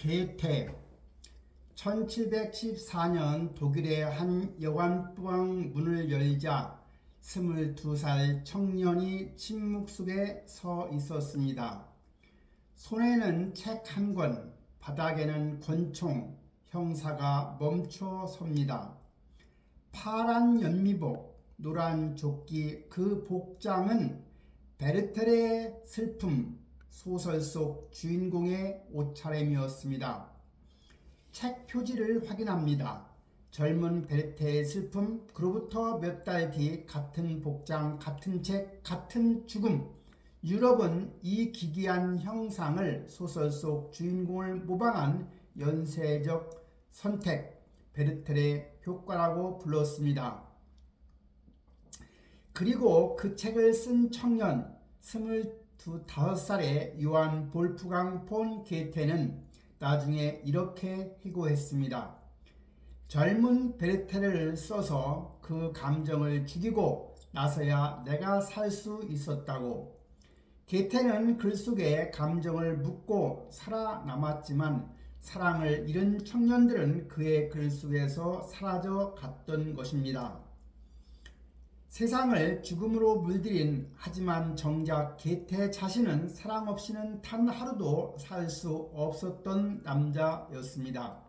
게테 1714년 독일의 한 여관방 문을 열자 22살 청년이 침묵 속에 서 있었습니다. 손에는 책 한 권, 바닥에는 권총, 형사가 멈춰 섭니다. 파란 연미복, 노란 조끼, 그 복장은 베르테르의 슬픔 소설 속 주인공의 옷차림이었습니다. 책 표지를 확인합니다. 젊은 베르테의 슬픔, 그로부터 몇 달 뒤 같은 복장, 같은 책, 같은 죽음. 유럽은 이 기이한 형상을 소설 속 주인공을 모방한 연쇄적 선택, 베르테르의 효과라고 불렀습니다. 그리고 그 책을 쓴 청년 25살의 요한 볼프강 폰 게테는 나중에 이렇게 회고했습니다. 젊은 베르테르를 써서 그 감정을 죽이고 나서야 내가 살 수 있었다고. 게테는 글 속에 감정을 묻고 살아남았지만 사랑을 잃은 청년들은 그의 글 속에서 사라져 갔던 것입니다. 세상을 죽음으로 물들인 하지만 정작 게테 자신은 사랑 없이는 단 하루도 살 수 없었던 남자였습니다.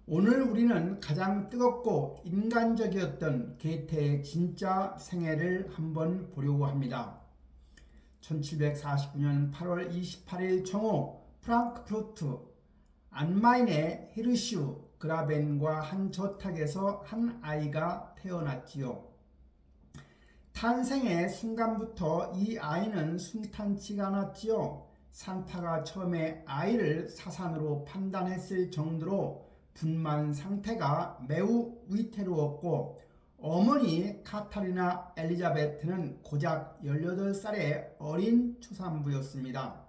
오늘 우리는 가장 뜨겁고 인간적이었던 게테의 진짜 생애를 한번 보려고 합니다. 1749년 8월 28일 정오 프랑크푸르트 안마인의 히르슈 그라벤과 한 저택에서 한 아이가 태어났지요. 탄생의 순간부터 이 아이는 순탄치가 않았지요. 산타가 처음에 아이를 사산으로 판단했을 정도로 분만 상태가 매우 위태로웠고 어머니 카타리나 엘리자베트는 고작 18살의 어린 초산부였습니다.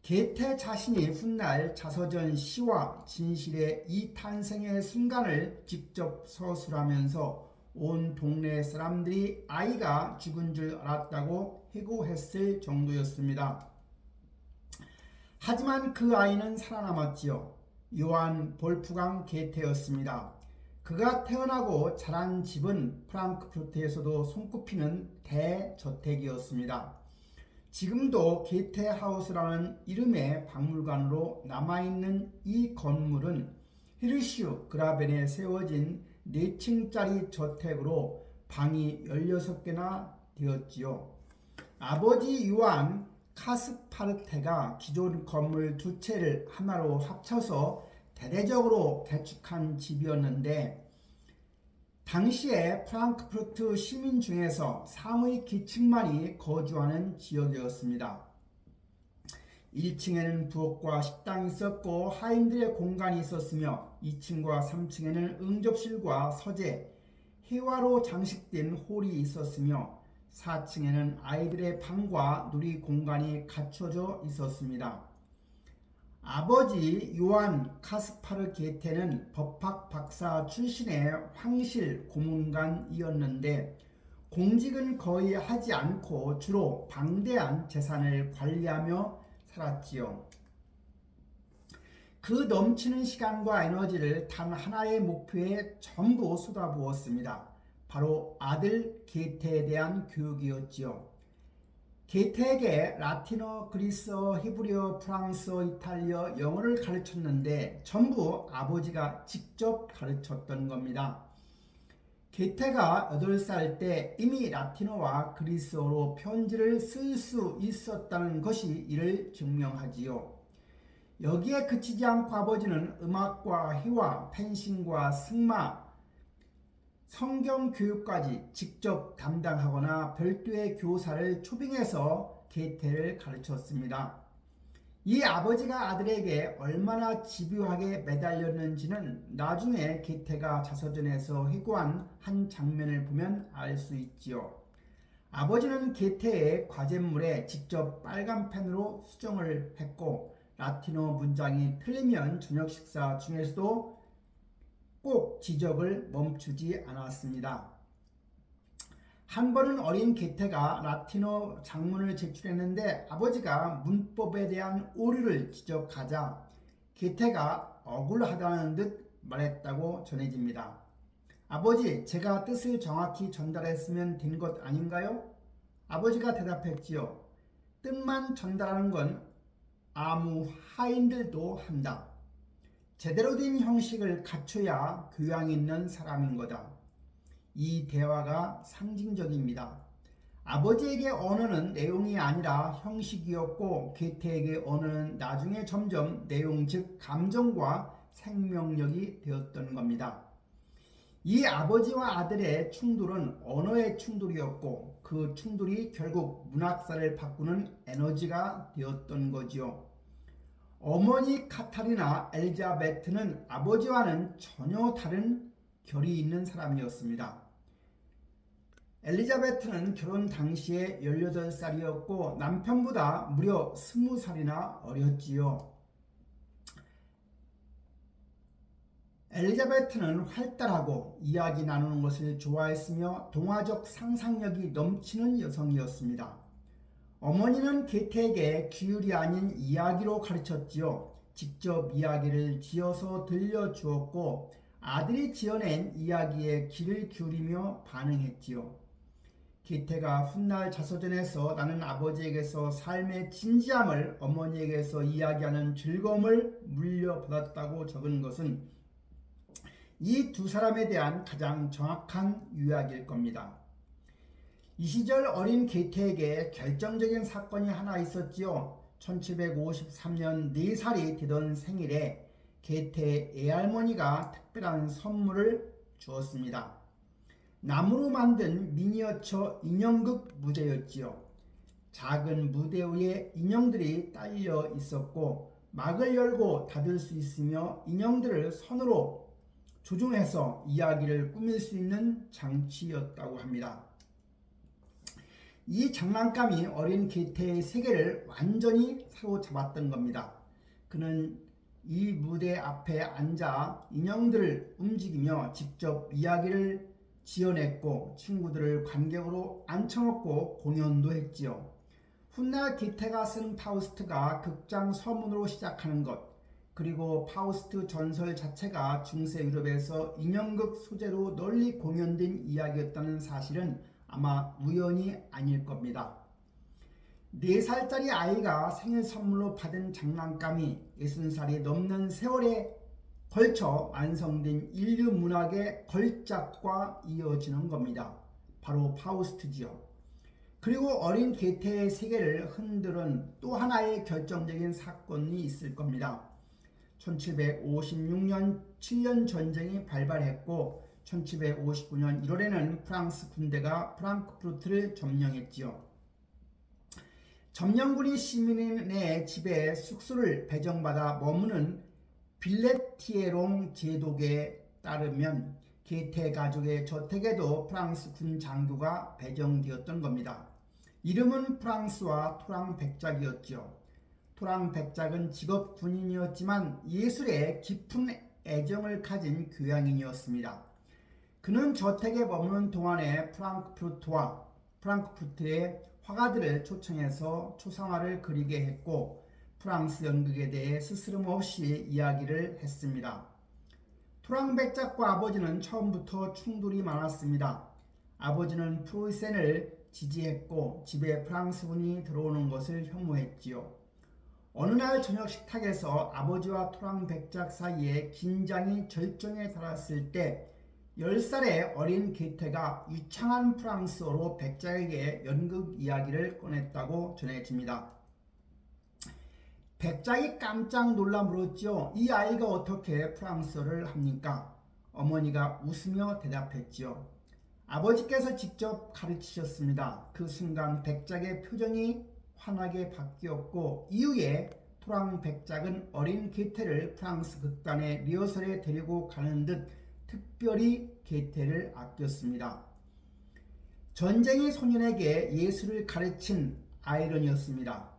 게테 자신이 훗날 자서전 시와 진실의 이 탄생의 순간을 직접 서술하면서 온 동네 사람들이 아이가 죽은 줄 알았다고 회고했을 정도였습니다. 하지만 그 아이는 살아남았지요. 요한 볼프강 게테였습니다. 그가 태어나고 자란 집은 프랑크푸르트에서도 손꼽히는 대저택이었습니다. 지금도 게테 하우스라는 이름의 박물관으로 남아있는 이 건물은 히르슈 그라벤에 세워진 4층짜리 저택으로 방이 16개나 되었지요. 아버지 요한 카스파르테가 기존 건물 2채를 하나로 합쳐서 대대적으로 개축한 집이었는데 당시에 프랑크푸르트 시민 중에서 상위 계층만이 거주하는 지역이었습니다. 1층에는 부엌과 식당이 있었고 하인들의 공간이 있었으며 2층과 3층에는 응접실과 서재, 회화로 장식된 홀이 있었으며 4층에는 아이들의 방과 놀이 공간이 갖춰져 있었습니다. 아버지 요한 카스파르 게테는 법학 박사 출신의 황실 고문관이었는데 공직은 거의 하지 않고 주로 방대한 재산을 관리하며 살았지요. 그 넘치는 시간과 에너지를 단 하나의 목표에 전부 쏟아부었습니다. 바로 아들 게테에 대한 교육이었지요. 게테에게 라틴어, 그리스어, 히브리어, 프랑스어, 이탈리아, 영어를 가르쳤는데 전부 아버지가 직접 가르쳤던 겁니다. 게테가 8살 때 이미 라틴어와 그리스어로 편지를 쓸 수 있었다는 것이 이를 증명하지요. 여기에 그치지 않고 아버지는 음악과 회화, 펜싱과 승마, 성경 교육까지 직접 담당하거나 별도의 교사를 초빙해서 게테를 가르쳤습니다. 이 아버지가 아들에게 얼마나 집요하게 매달렸는지는 나중에 게테가 자서전에서 회고한 한 장면을 보면 알 수 있지요. 아버지는 게테의 과제물에 직접 빨간 펜으로 수정을 했고 라틴어 문장이 틀리면 저녁 식사 중에서도 꼭 지적을 멈추지 않았습니다. 한 번은 어린 게테가 라틴어 작문을 제출했는데 아버지가 문법에 대한 오류를 지적하자 게테가 억울하다는 듯 말했다고 전해집니다. 아버지, 제가 뜻을 정확히 전달했으면 된 것 아닌가요? 아버지가 대답했지요. 뜻만 전달하는 건 아무 하인들도 한다. 제대로 된 형식을 갖춰야 교양 있는 사람인 거다. 이 대화가 상징적입니다. 아버지에게 언어는 내용이 아니라 형식이었고 게테에게 언어는 나중에 점점 내용 즉 감정과 생명력이 되었던 겁니다. 이 아버지와 아들의 충돌은 언어의 충돌이었고 그 충돌이 결국 문학사를 바꾸는 에너지가 되었던 거지요. 어머니 카타리나 엘리자베트는 아버지와는 전혀 다른 결이 있는 사람이었습니다. 엘리자베트는 결혼 당시에 18살이었고 남편보다 무려 20살이나 어렸지요. 엘리자베트는 활달하고 이야기 나누는 것을 좋아했으며 동화적 상상력이 넘치는 여성이었습니다. 어머니는 게테에게 규율이 아닌 이야기로 가르쳤지요. 직접 이야기를 지어서 들려주었고 아들이 지어낸 이야기에 귀를 기울이며 반응했지요. 게테가 훗날 자서전에서 나는 아버지에게서 삶의 진지함을 어머니에게서 이야기하는 즐거움을 물려받았다고 적은 것은 이 두 사람에 대한 가장 정확한 요약일 겁니다. 이 시절 어린 게테에게 결정적인 사건이 하나 있었지요. 1753년 4살이 되던 생일에 게테의 애할머니가 특별한 선물을 주었습니다. 나무로 만든 미니어처 인형극 무대였지요. 작은 무대 위에 인형들이 딸려 있었고 막을 열고 닫을 수 있으며 인형들을 손으로 조종해서 이야기를 꾸밀 수 있는 장치였다고 합니다. 이 장난감이 어린 게테의 세계를 완전히 사로잡았던 겁니다. 그는 이 무대 앞에 앉아 인형들을 움직이며 직접 이야기를 지어냈고 친구들을 관객으로 앉혀놓고 공연도 했지요. 훗날 게테가 쓴 파우스트가 극장 서문으로 시작하는 것 그리고 파우스트 전설 자체가 중세 유럽에서 인형극 소재로 널리 공연된 이야기였다는 사실은 아마 우연이 아닐 겁니다. 4살짜리 아이가 생일 선물로 받은 장난감이 60살이 넘는 세월에 걸쳐 완성된 인류 문학의 걸작과 이어지는 겁니다. 바로 파우스트지요. 그리고 어린 게테의 세계를 흔드는 또 하나의 결정적인 사건이 있을 겁니다. 1756년 7년 전쟁이 발발했고 1759년 1월에는 프랑스 군대가 프랑크푸르트를 점령했지요. 점령군이 시민의 집에 숙소를 배정받아 머무는 빌레티에롱 제독에 따르면 게테 가족의 저택에도 프랑스 군 장교가 배정되었던 겁니다. 이름은 프랑스와 토랑백작이었지요. 토랑백작은 직업 군인이었지만 예술에 깊은 애정을 가진 교양인이었습니다. 그는 저택에 머무는 동안에 프랑크푸르트의 화가들을 초청해서 초상화를 그리게 했고 프랑스 연극에 대해 스스럼 없이 이야기를 했습니다. 토랑백작과 아버지는 처음부터 충돌이 많았습니다. 아버지는 프로이센을 지지했고 집에 프랑스군이 들어오는 것을 혐오했지요. 어느 날 저녁 식탁에서 아버지와 토랑백작 사이에 긴장이 절정에 달했을 때 10살의 어린 게테가 유창한 프랑스어로 백작에게 연극 이야기를 꺼냈다고 전해집니다. 백작이 깜짝 놀라 물었지요. 이 아이가 어떻게 프랑스어를 합니까? 어머니가 웃으며 대답했지요. 아버지께서 직접 가르치셨습니다. 그 순간 백작의 표정이 환하게 바뀌었고 이후에 토랑백작은 어린 게테를 프랑스 극단의 리허설에 데리고 가는 듯 특별히 게테를 아꼈습니다. 전쟁의 소년에게 예술을 가르친 아이러니였습니다.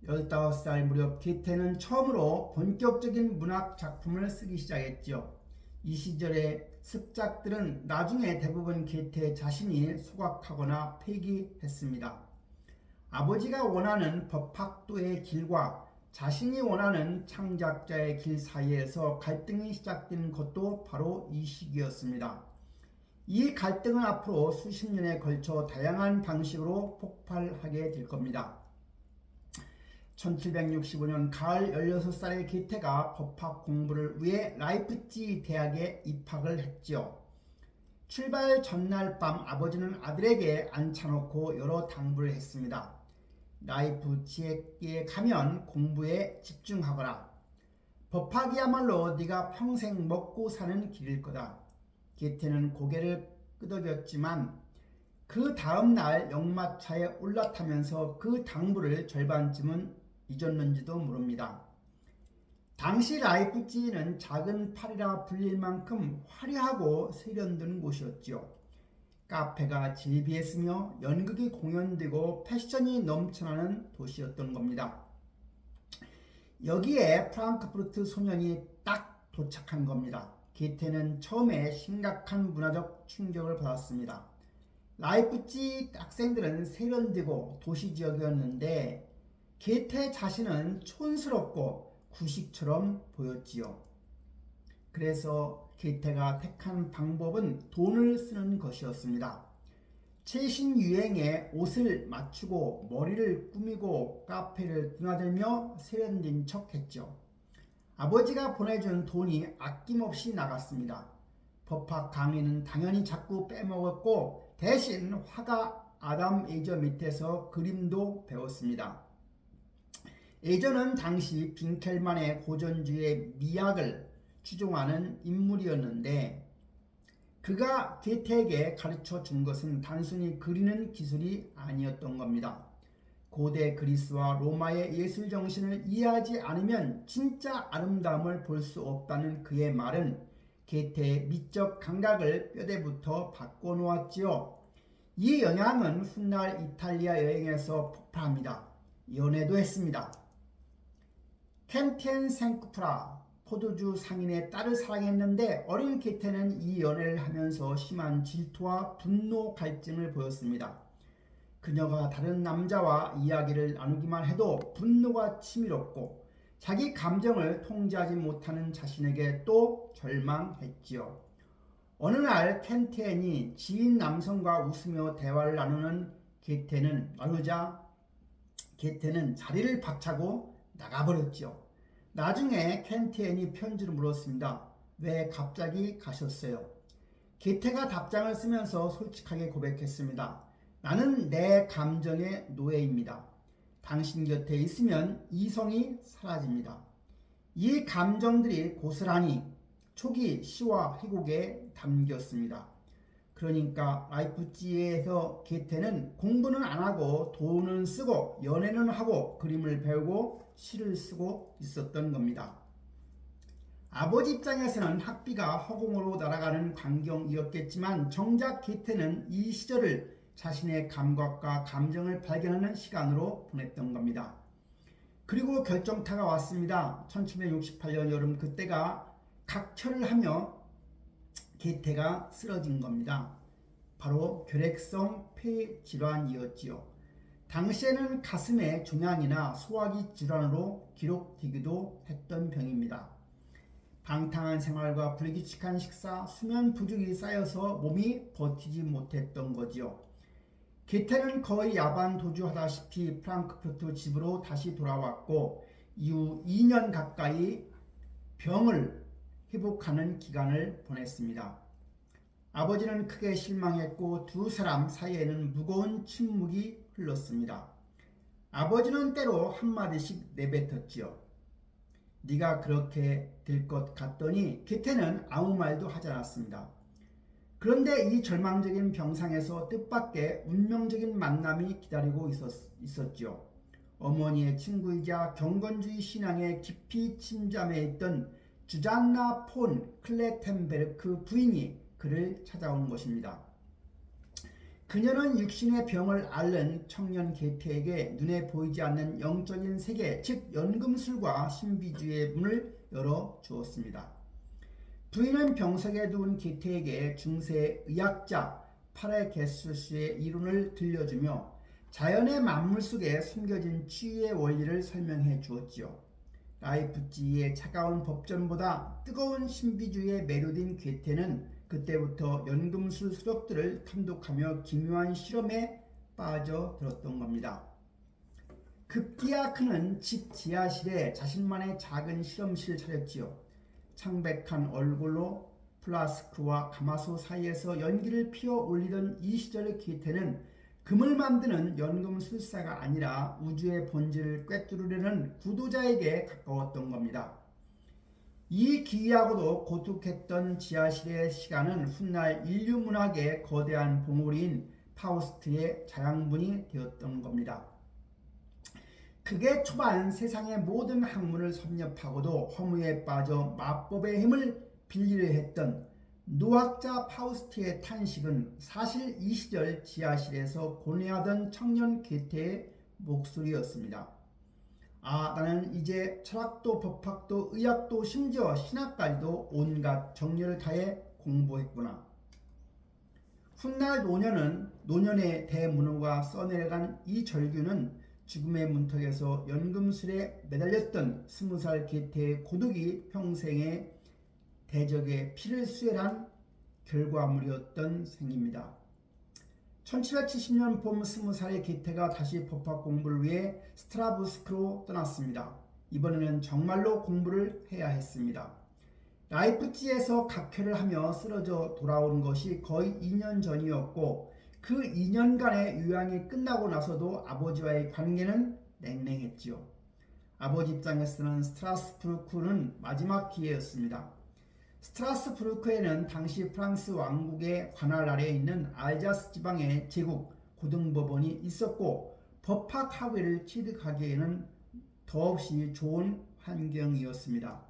15살 무렵 게테는 처음으로 본격적인 문학 작품을 쓰기 시작했죠. 이 시절의 습작들은 나중에 대부분 게테 자신이 소각하거나 폐기했습니다. 아버지가 원하는 법학도의 길과 자신이 원하는 창작자의 길 사이에서 갈등이 시작된 것도 바로 이 시기였습니다. 이 갈등은 앞으로 수십 년에 걸쳐 다양한 방식으로 폭발하게 될 겁니다. 1765년 가을 16살의 게테가 법학 공부를 위해 라이프치히 대학에 입학을 했지요. 출발 전날 밤 아버지는 아들에게 앉혀놓고 여러 당부를 했습니다. 라이프치히에 가면 공부에 집중하거라. 법학이야말로 네가 평생 먹고 사는 길일 거다. 게테는 고개를 끄덕였지만 그 다음 날 역마차에 올라타면서 그 당부를 절반쯤은 잊었는지도 모릅니다. 당시 라이프치히는 작은 파리라 불릴 만큼 화려하고 세련된 곳이었지요. 카페가 즐비했으며 연극이 공연되고 패션이 넘쳐나는 도시였던 겁니다. 여기에 프랑크푸르트 소년이 딱 도착한 겁니다. 게테는 처음에 심각한 문화적 충격을 받았습니다. 라이프치히 학생들은 세련되고 도시지역이었는데 게테 자신은 촌스럽고 구식처럼 보였지요. 그래서 게테가 택한 방법은 돈을 쓰는 것이었습니다. 최신 유행의 옷을 맞추고 머리를 꾸미고 카페를 드나들며 세련된 척 했죠. 아버지가 보내준 돈이 아낌없이 나갔습니다. 법학 강의는 당연히 자꾸 빼먹었고 대신 화가 아담 에이저 밑에서 그림도 배웠습니다. 에이저는 당시 빈켈만의 고전주의 미학을 추종하는 인물이었는데 그가 게테에게 가르쳐 준 것은 단순히 그리는 기술이 아니었던 겁니다. 고대 그리스와 로마의 예술 정신을 이해하지 않으면 진짜 아름다움을 볼 수 없다는 그의 말은 게테의 미적 감각을 뼈대부터 바꿔놓았지요. 이 영향은 훗날 이탈리아 여행에서 폭발합니다. 연애도 했습니다. 켄티엔 생쿠프라 포도주 상인의 딸을 사랑했는데 어린 게테는 이 연애를 하면서 심한 질투와 분노 갈증을 보였습니다. 그녀가 다른 남자와 이야기를 나누기만 해도 분노가 치밀었고 자기 감정을 통제하지 못하는 자신에게 또 절망했지요. 어느 날 켄티엔이 지인 남성과 웃으며 대화를 나누자 게테는 자리를 박차고 나가버렸지요. 나중에 켄티엔이 편지로 물었습니다. 왜 갑자기 가셨어요? 게테가 답장을 쓰면서 솔직하게 고백했습니다. 나는 내 감정의 노예입니다. 당신 곁에 있으면 이성이 사라집니다. 이 감정들이 고스란히 초기 시와 희곡에 담겼습니다. 그러니까 라이프치히에서 게테는 공부는 안 하고 돈은 쓰고 연애는 하고 그림을 배우고 시를 쓰고 있었던 겁니다. 아버지 입장에서는 학비가 허공으로 날아가는 광경이었겠지만 정작 게테는 이 시절을 자신의 감각과 감정을 발견하는 시간으로 보냈던 겁니다. 그리고 결정타가 왔습니다. 1768년 여름 그때가 각혈을 하며 게테가 쓰러진 겁니다. 바로 결핵성 폐질환이었지요. 당시에는 가슴의 종양이나 소화기 질환으로 기록되기도 했던 병입니다. 방탕한 생활과 불규칙한 식사, 수면 부족이 쌓여서 몸이 버티지 못했던 거지요. 게테는 거의 야반 도주하다시피 프랑크푸르트 집으로 다시 돌아왔고 이후 2년 가까이 병을 회복하는 기간을 보냈습니다. 아버지는 크게 실망했고 두 사람 사이에는 무거운 침묵이 흘렀습니다. 아버지는 때로 한마디씩 내뱉었지요. 네가 그렇게 될 것 같더니 게테는 아무 말도 하지 않았습니다. 그런데 이 절망적인 병상에서 뜻밖의 운명적인 만남이 기다리고 있었지요. 어머니의 친구이자 경건주의 신앙에 깊이 침잠해 있던 주잔나 폰 클레텐베르크 부인이 그를 찾아온 것입니다. 그녀는 육신의 병을 앓는 청년 게테에게 눈에 보이지 않는 영적인 세계, 즉 연금술과 신비주의의 문을 열어 주었습니다. 부인은 병석에 누운 게테에게 중세 의학자 파라게수스의 이론을 들려주며 자연의 만물 속에 숨겨진 치유의 원리를 설명해 주었지요. 라이프치히의 차가운 법전보다 뜨거운 신비주의에 매료된 괴테는 그때부터 연금술 서적들을 탐독하며 기묘한 실험에 빠져들었던 겁니다. 급기야 그는 집 지하실에 자신만의 작은 실험실을 차렸지요. 창백한 얼굴로 플라스크와 가마솥 사이에서 연기를 피워 올리던 이 시절의 괴테는 금을 만드는 연금술사가 아니라 우주의 본질을 꿰뚫으려는 구도자에게 가까웠던 겁니다. 이 기이하고도 고독했던 지하실의 시간은 훗날 인류 문학의 거대한 봉우리인 파우스트의 자양분이 되었던 겁니다. 그게 초반 세상의 모든 학문을 섭렵하고도 허무에 빠져 마법의 힘을 빌리려 했던 노학자 파우스트의 탄식은 사실 이 시절 지하실에서 고뇌하던 청년 괴테의 목소리였습니다. 아, 나는 이제 철학도 법학도 의학도 심지어 신학까지도 온갖 정열을 다해 공부했구나. 훗날 노년의 대문호가 써내려간 이 절규는 죽음의 문턱에서 연금술에 매달렸던 20살 괴테의 고독이 평생의 대적의 피를 수혈한 결과물이었던 셈입니다. 1770년 봄 20살의 괴테가 다시 법학 공부를 위해 스트라부스크로 떠났습니다. 이번에는 정말로 공부를 해야 했습니다. 라이프치히에서 각혈을 하며 쓰러져 돌아온 것이 거의 2년 전이었고 그 2년간의 유양이 끝나고 나서도 아버지와의 관계는 냉랭했지요. 아버지 입장에서는 스트라스부르크는 마지막 기회였습니다. 스트라스부르크에는 당시 프랑스 왕국의 관할 아래에 있는 알자스 지방의 제국 고등법원이 있었고 법학 학위를 취득하기에는 더없이 좋은 환경이었습니다.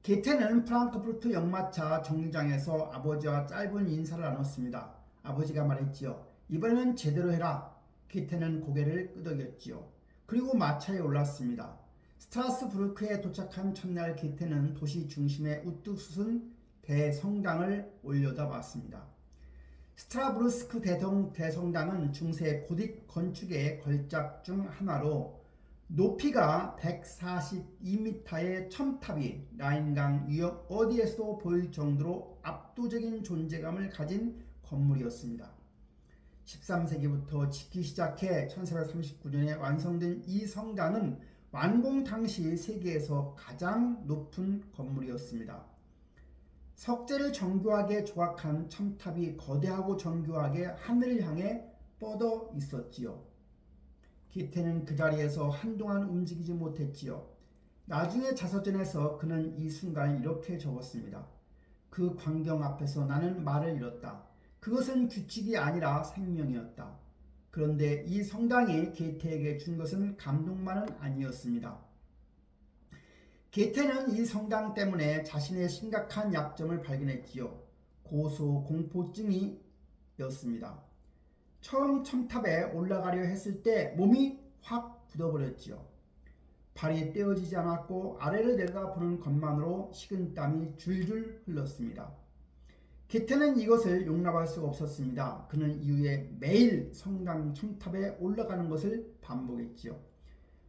괴테는 프랑크푸르트 역마차 정류장에서 아버지와 짧은 인사를 나눴습니다. 아버지가 말했지요. 이번에는 제대로 해라. 괴테는 고개를 끄덕였지요. 그리고 마차에 올랐습니다. 스트라스부르크에 도착한 첫날 괴테는 도시 중심에 우뚝 솟은 대성당을 올려다봤습니다. 스트라부르스크 대성당은 중세 고딕 건축의 걸작 중 하나로 높이가 142m의 첨탑이 라인강 유역 어디에서도 보일 정도로 압도적인 존재감을 가진 건물이었습니다. 13세기부터 짓기 시작해 1439년에 완성된 이 성당은 완공 당시 세계에서 가장 높은 건물이었습니다. 석재를 정교하게 조각한 첨탑이 거대하고 정교하게 하늘을 향해 뻗어 있었지요. 괴테는 그 자리에서 한동안 움직이지 못했지요. 나중에 자서전에서 그는 이 순간을 이렇게 적었습니다. 그 광경 앞에서 나는 말을 잃었다. 그것은 규칙이 아니라 생명이었다. 그런데 이 성당이 괴테에게 준 것은 감동만은 아니었습니다. 괴테는 이 성당 때문에 자신의 심각한 약점을 발견했지요. 고소공포증이었습니다. 처음 첨탑에 올라가려 했을 때 몸이 확 굳어버렸지요. 발이 떼어지지 않았고 아래를 내려다보는 것만으로 식은땀이 줄줄 흘렀습니다. 괴테는 이것을 용납할 수가 없었습니다. 그는 이후에 매일 성당 첨탑에 올라가는 것을 반복했지요.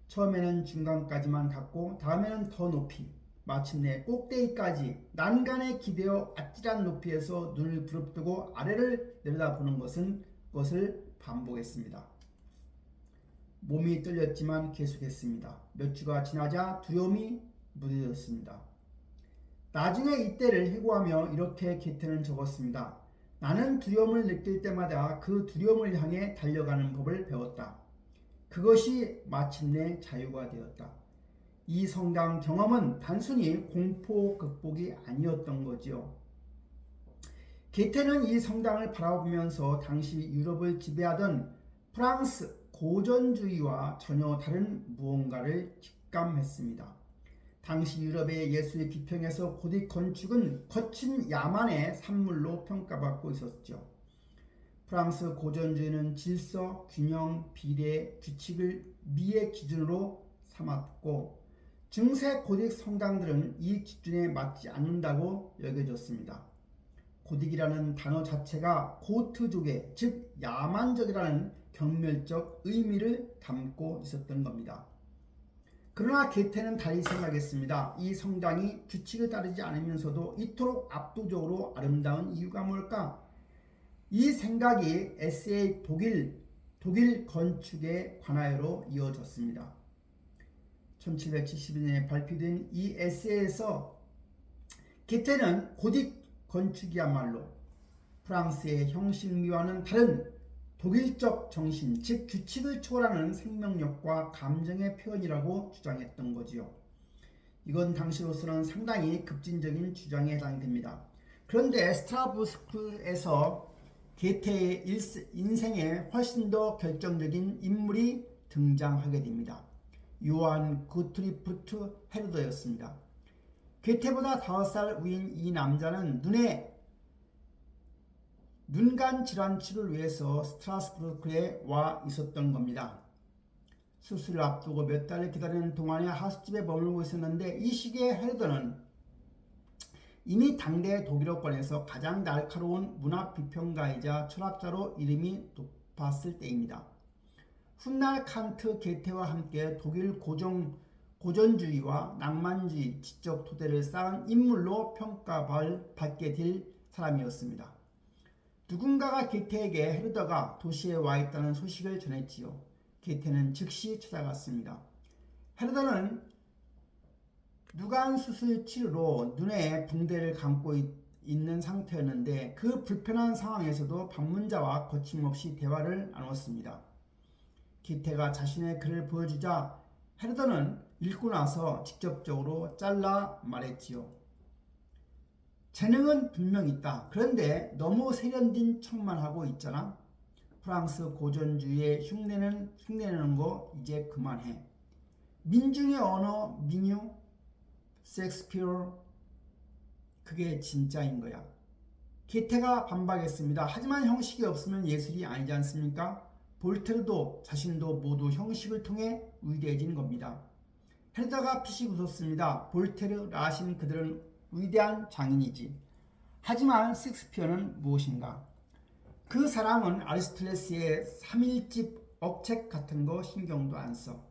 처음에는 중간까지만 갔고 다음에는 더 높이, 마침내 꼭대기까지 난간에 기대어 아찔한 높이에서 눈을 부릅뜨고 아래를 내려다보는 것을 반복했습니다. 몸이 떨렸지만 계속했습니다. 몇 주가 지나자 두려움이 무뎌졌습니다. 나중에 이때를 회고하며 이렇게 괴테는 적었습니다. 나는 두려움을 느낄 때마다 그 두려움을 향해 달려가는 법을 배웠다. 그것이 마침내 자유가 되었다. 이 성당 경험은 단순히 공포 극복이 아니었던 거지요. 괴테는 이 성당을 바라보면서 당시 유럽을 지배하던 프랑스 고전주의와 전혀 다른 무언가를 직감했습니다. 당시 유럽의 예술 비평에서 고딕 건축은 거친 야만의 산물로 평가받고 있었죠. 프랑스 고전주의는 질서, 균형, 비례, 규칙을 미의 기준으로 삼았고 중세 고딕 성당들은 이 기준에 맞지 않는다고 여겨졌습니다. 고딕이라는 단어 자체가 고트족의 즉 야만적이라는 경멸적 의미를 담고 있었던 겁니다. 그러나 게테는 달리 생각했습니다. 이 성당이 규칙을 따르지 않으면서도 이토록 압도적으로 아름다운 이유가 뭘까? 이 생각이 에세이 독일 건축에 관하여로 이어졌습니다. 1772년에 발표된 이 에세이에서 게테는 고딕 건축이야말로 프랑스의 형식미와는 다른 독일적 정신, 즉 규칙을 초월하는 생명력과 감정의 표현이라고 주장했던 거지요. 이건 당시로서는 상당히 급진적인 주장에 해당이 됩니다. 그런데 스트라스부르크에서 게테의 인생에 훨씬 더 결정적인 인물이 등장하게 됩니다. 요한 구트리프트 헤르더였습니다. 게테보다 5살 위인 이 남자는 눈간 질환 치료를 위해서 스트라스부르크에 와 있었던 겁니다. 수술을 앞두고 몇 달을 기다리는 동안에 하숙집에 머물고 있었는데 이 시기에 헤르더는 이미 당대 독일어권에서 가장 날카로운 문학 비평가이자 철학자로 이름이 높았을 때입니다. 훗날 칸트, 게테와 함께 독일 고전주의와 낭만주의 지적 토대를 쌓은 인물로 평가받게 될 사람이었습니다. 누군가가 게테에게 헤르더가 도시에 와 있다는 소식을 전했지요. 게테는 즉시 찾아갔습니다. 헤르더는 누간 수술 치료로 눈에 붕대를 감고 있는 상태였는데 그 불편한 상황에서도 방문자와 거침없이 대화를 나눴습니다. 게테가 자신의 글을 보여주자 헤르더는 읽고 나서 직접적으로 잘라 말했지요. 재능은 분명 있다. 그런데 너무 세련된 척만 하고 있잖아. 프랑스 고전주의의 흉내내는 거 이제 그만해. 민중의 언어, 민요, 셰익스피어, 그게 진짜인 거야. 게테가 반박했습니다. 하지만 형식이 없으면 예술이 아니지 않습니까? 볼테르도 자신도 모두 형식을 통해 위대해진 겁니다. 헤르더가 피식 웃었습니다. 볼테르, 라신 그들은 위대한 장인이지. 하지만 셰익스피어는 무엇인가? 그 사람은 아리스토텔레스의 3일집 억책 같은 거 신경도 안 써.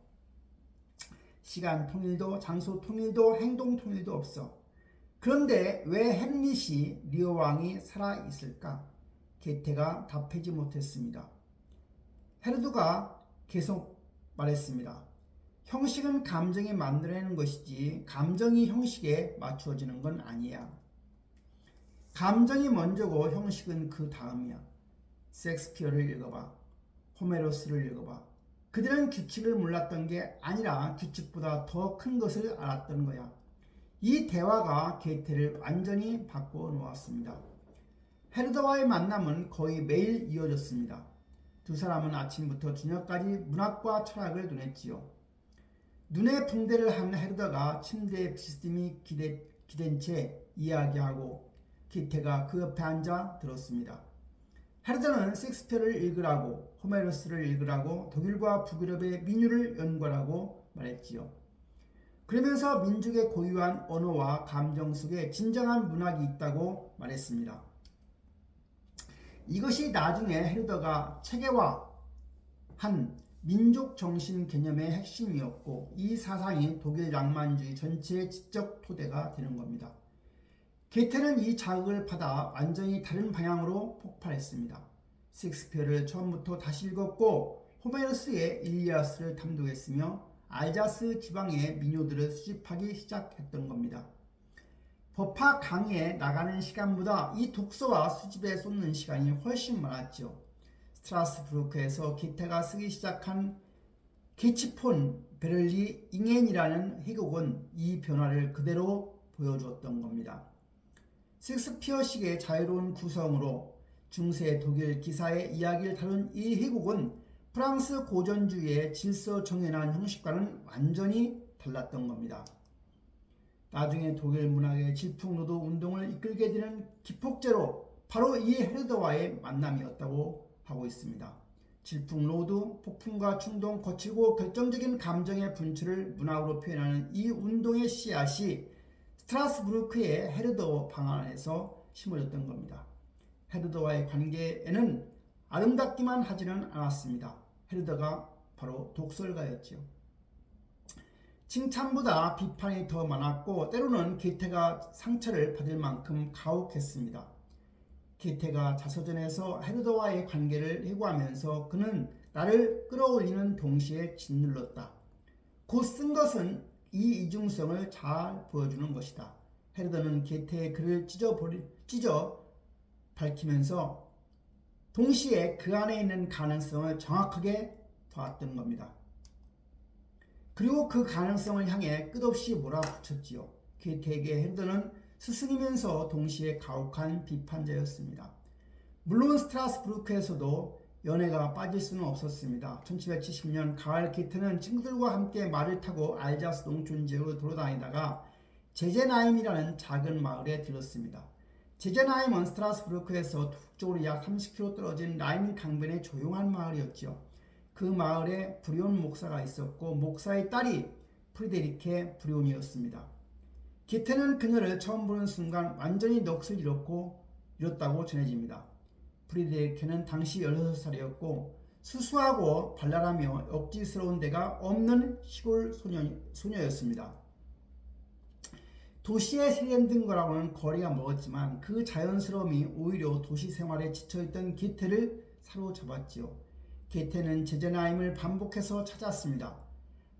시간 통일도 장소 통일도 행동 통일도 없어. 그런데 왜 햄릿이 리오 왕이 살아있을까? 게테가 답하지 못했습니다. 헤르도가 계속 말했습니다. 형식은 감정이 만들어내는 것이지 감정이 형식에 맞추어지는 건 아니야. 감정이 먼저고 형식은 그 다음이야. 셰익스피어를 읽어봐. 호메로스를 읽어봐. 그들은 규칙을 몰랐던 게 아니라 규칙보다 더 큰 것을 알았던 거야. 이 대화가 게테를 완전히 바꿔 놓았습니다. 헤르더와의 만남은 거의 매일 이어졌습니다. 두 사람은 아침부터 저녁까지 문학과 철학을 논했지요. 눈에 붕대를 한 헤르더가 침대에 비스듬히 기댄 채 이야기하고 게테가 그 옆에 앉아 들었습니다. 헤르더는 셰익스피어를 읽으라고, 호메로스를 읽으라고, 독일과 북유럽의 민유를 연구하라고 말했지요. 그러면서 민족의 고유한 언어와 감정 속에 진정한 문학이 있다고 말했습니다. 이것이 나중에 헤르더가 체계화한 민족 정신 개념의 핵심이었고 이 사상이 독일 낭만주의 전체의 지적 토대가 되는 겁니다. 게테는 이 자극을 받아 완전히 다른 방향으로 폭발했습니다. 셰익스피어를 처음부터 다시 읽었고 호메로스의 일리아스를 탐독했으며 알자스 지방의 민요들을 수집하기 시작했던 겁니다. 법학 강의에 나가는 시간보다 이 독서와 수집에 쏟는 시간이 훨씬 많았죠. 스트라스부르크에서 게테가 쓰기 시작한 게치폰 베를리 잉엔이라는 희곡은 이 변화를 그대로 보여주었던 겁니다. 셰익스피어식의 자유로운 구성으로 중세 독일 기사의 이야기를 다룬 이 희곡은 프랑스 고전주의의 질서 정연한 형식과는 완전히 달랐던 겁니다. 나중에 독일 문학의 질풍노도 운동을 이끌게 되는 기폭제로 바로 이 헤르더와의 만남이었다고 하고 있습니다. 질풍노도, 폭풍과 충동, 거칠고 결정적인 감정의 분출을 문학으로 표현하는 이 운동의 씨앗이 스트라스부르크의 헤르더 방안에서 심어졌던 겁니다. 헤르더와의 관계에는 아름답기만 하지는 않았습니다. 헤르더가 바로 독설가였지요. 칭찬보다 비판이 더 많았고 때로는 게테가 상처를 받을 만큼 가혹했습니다. 게테가 자서전에서 헤르더와의 관계를 회고하면서 그는 나를 끌어올리는 동시에 짓눌렀다. 곧 쓴 것은 이 이중성을 잘 보여주는 것이다. 헤르더는 게테의 글을 찢어 밝히면서 동시에 그 안에 있는 가능성을 정확하게 보았던 겁니다. 그리고 그 가능성을 향해 끝없이 몰아붙였지요. 게테에게 헤르더는 스승이면서 동시에 가혹한 비판자였습니다. 물론 스트라스부르크에서도 연애가 빠질 수는 없었습니다. 1770년 가을 게테는 친구들과 함께 말을 타고 알자스 농촌 지역으로 돌아다니다가 제제나임이라는 작은 마을에 들렀습니다. 제제나임은 스트라스부르크에서 북쪽으로 약 30km 떨어진 라인 강변의 조용한 마을이었죠. 그 마을에 브리온 목사가 있었고 목사의 딸이 프리데리케 브리온이었습니다. 게테는 그녀를 처음 보는 순간 완전히 넋을 잃었다고 전해집니다. 프리데리케는 당시 16살이었고 수수하고 발랄하며 억지스러운 데가 없는 시골 소녀였습니다. 도시에 세련된 거라고는 거리가 멀었지만 그 자연스러움이 오히려 도시 생활에 지쳐있던 게테를 사로잡았지요. 게테는 제제나임을 반복해서 찾았습니다.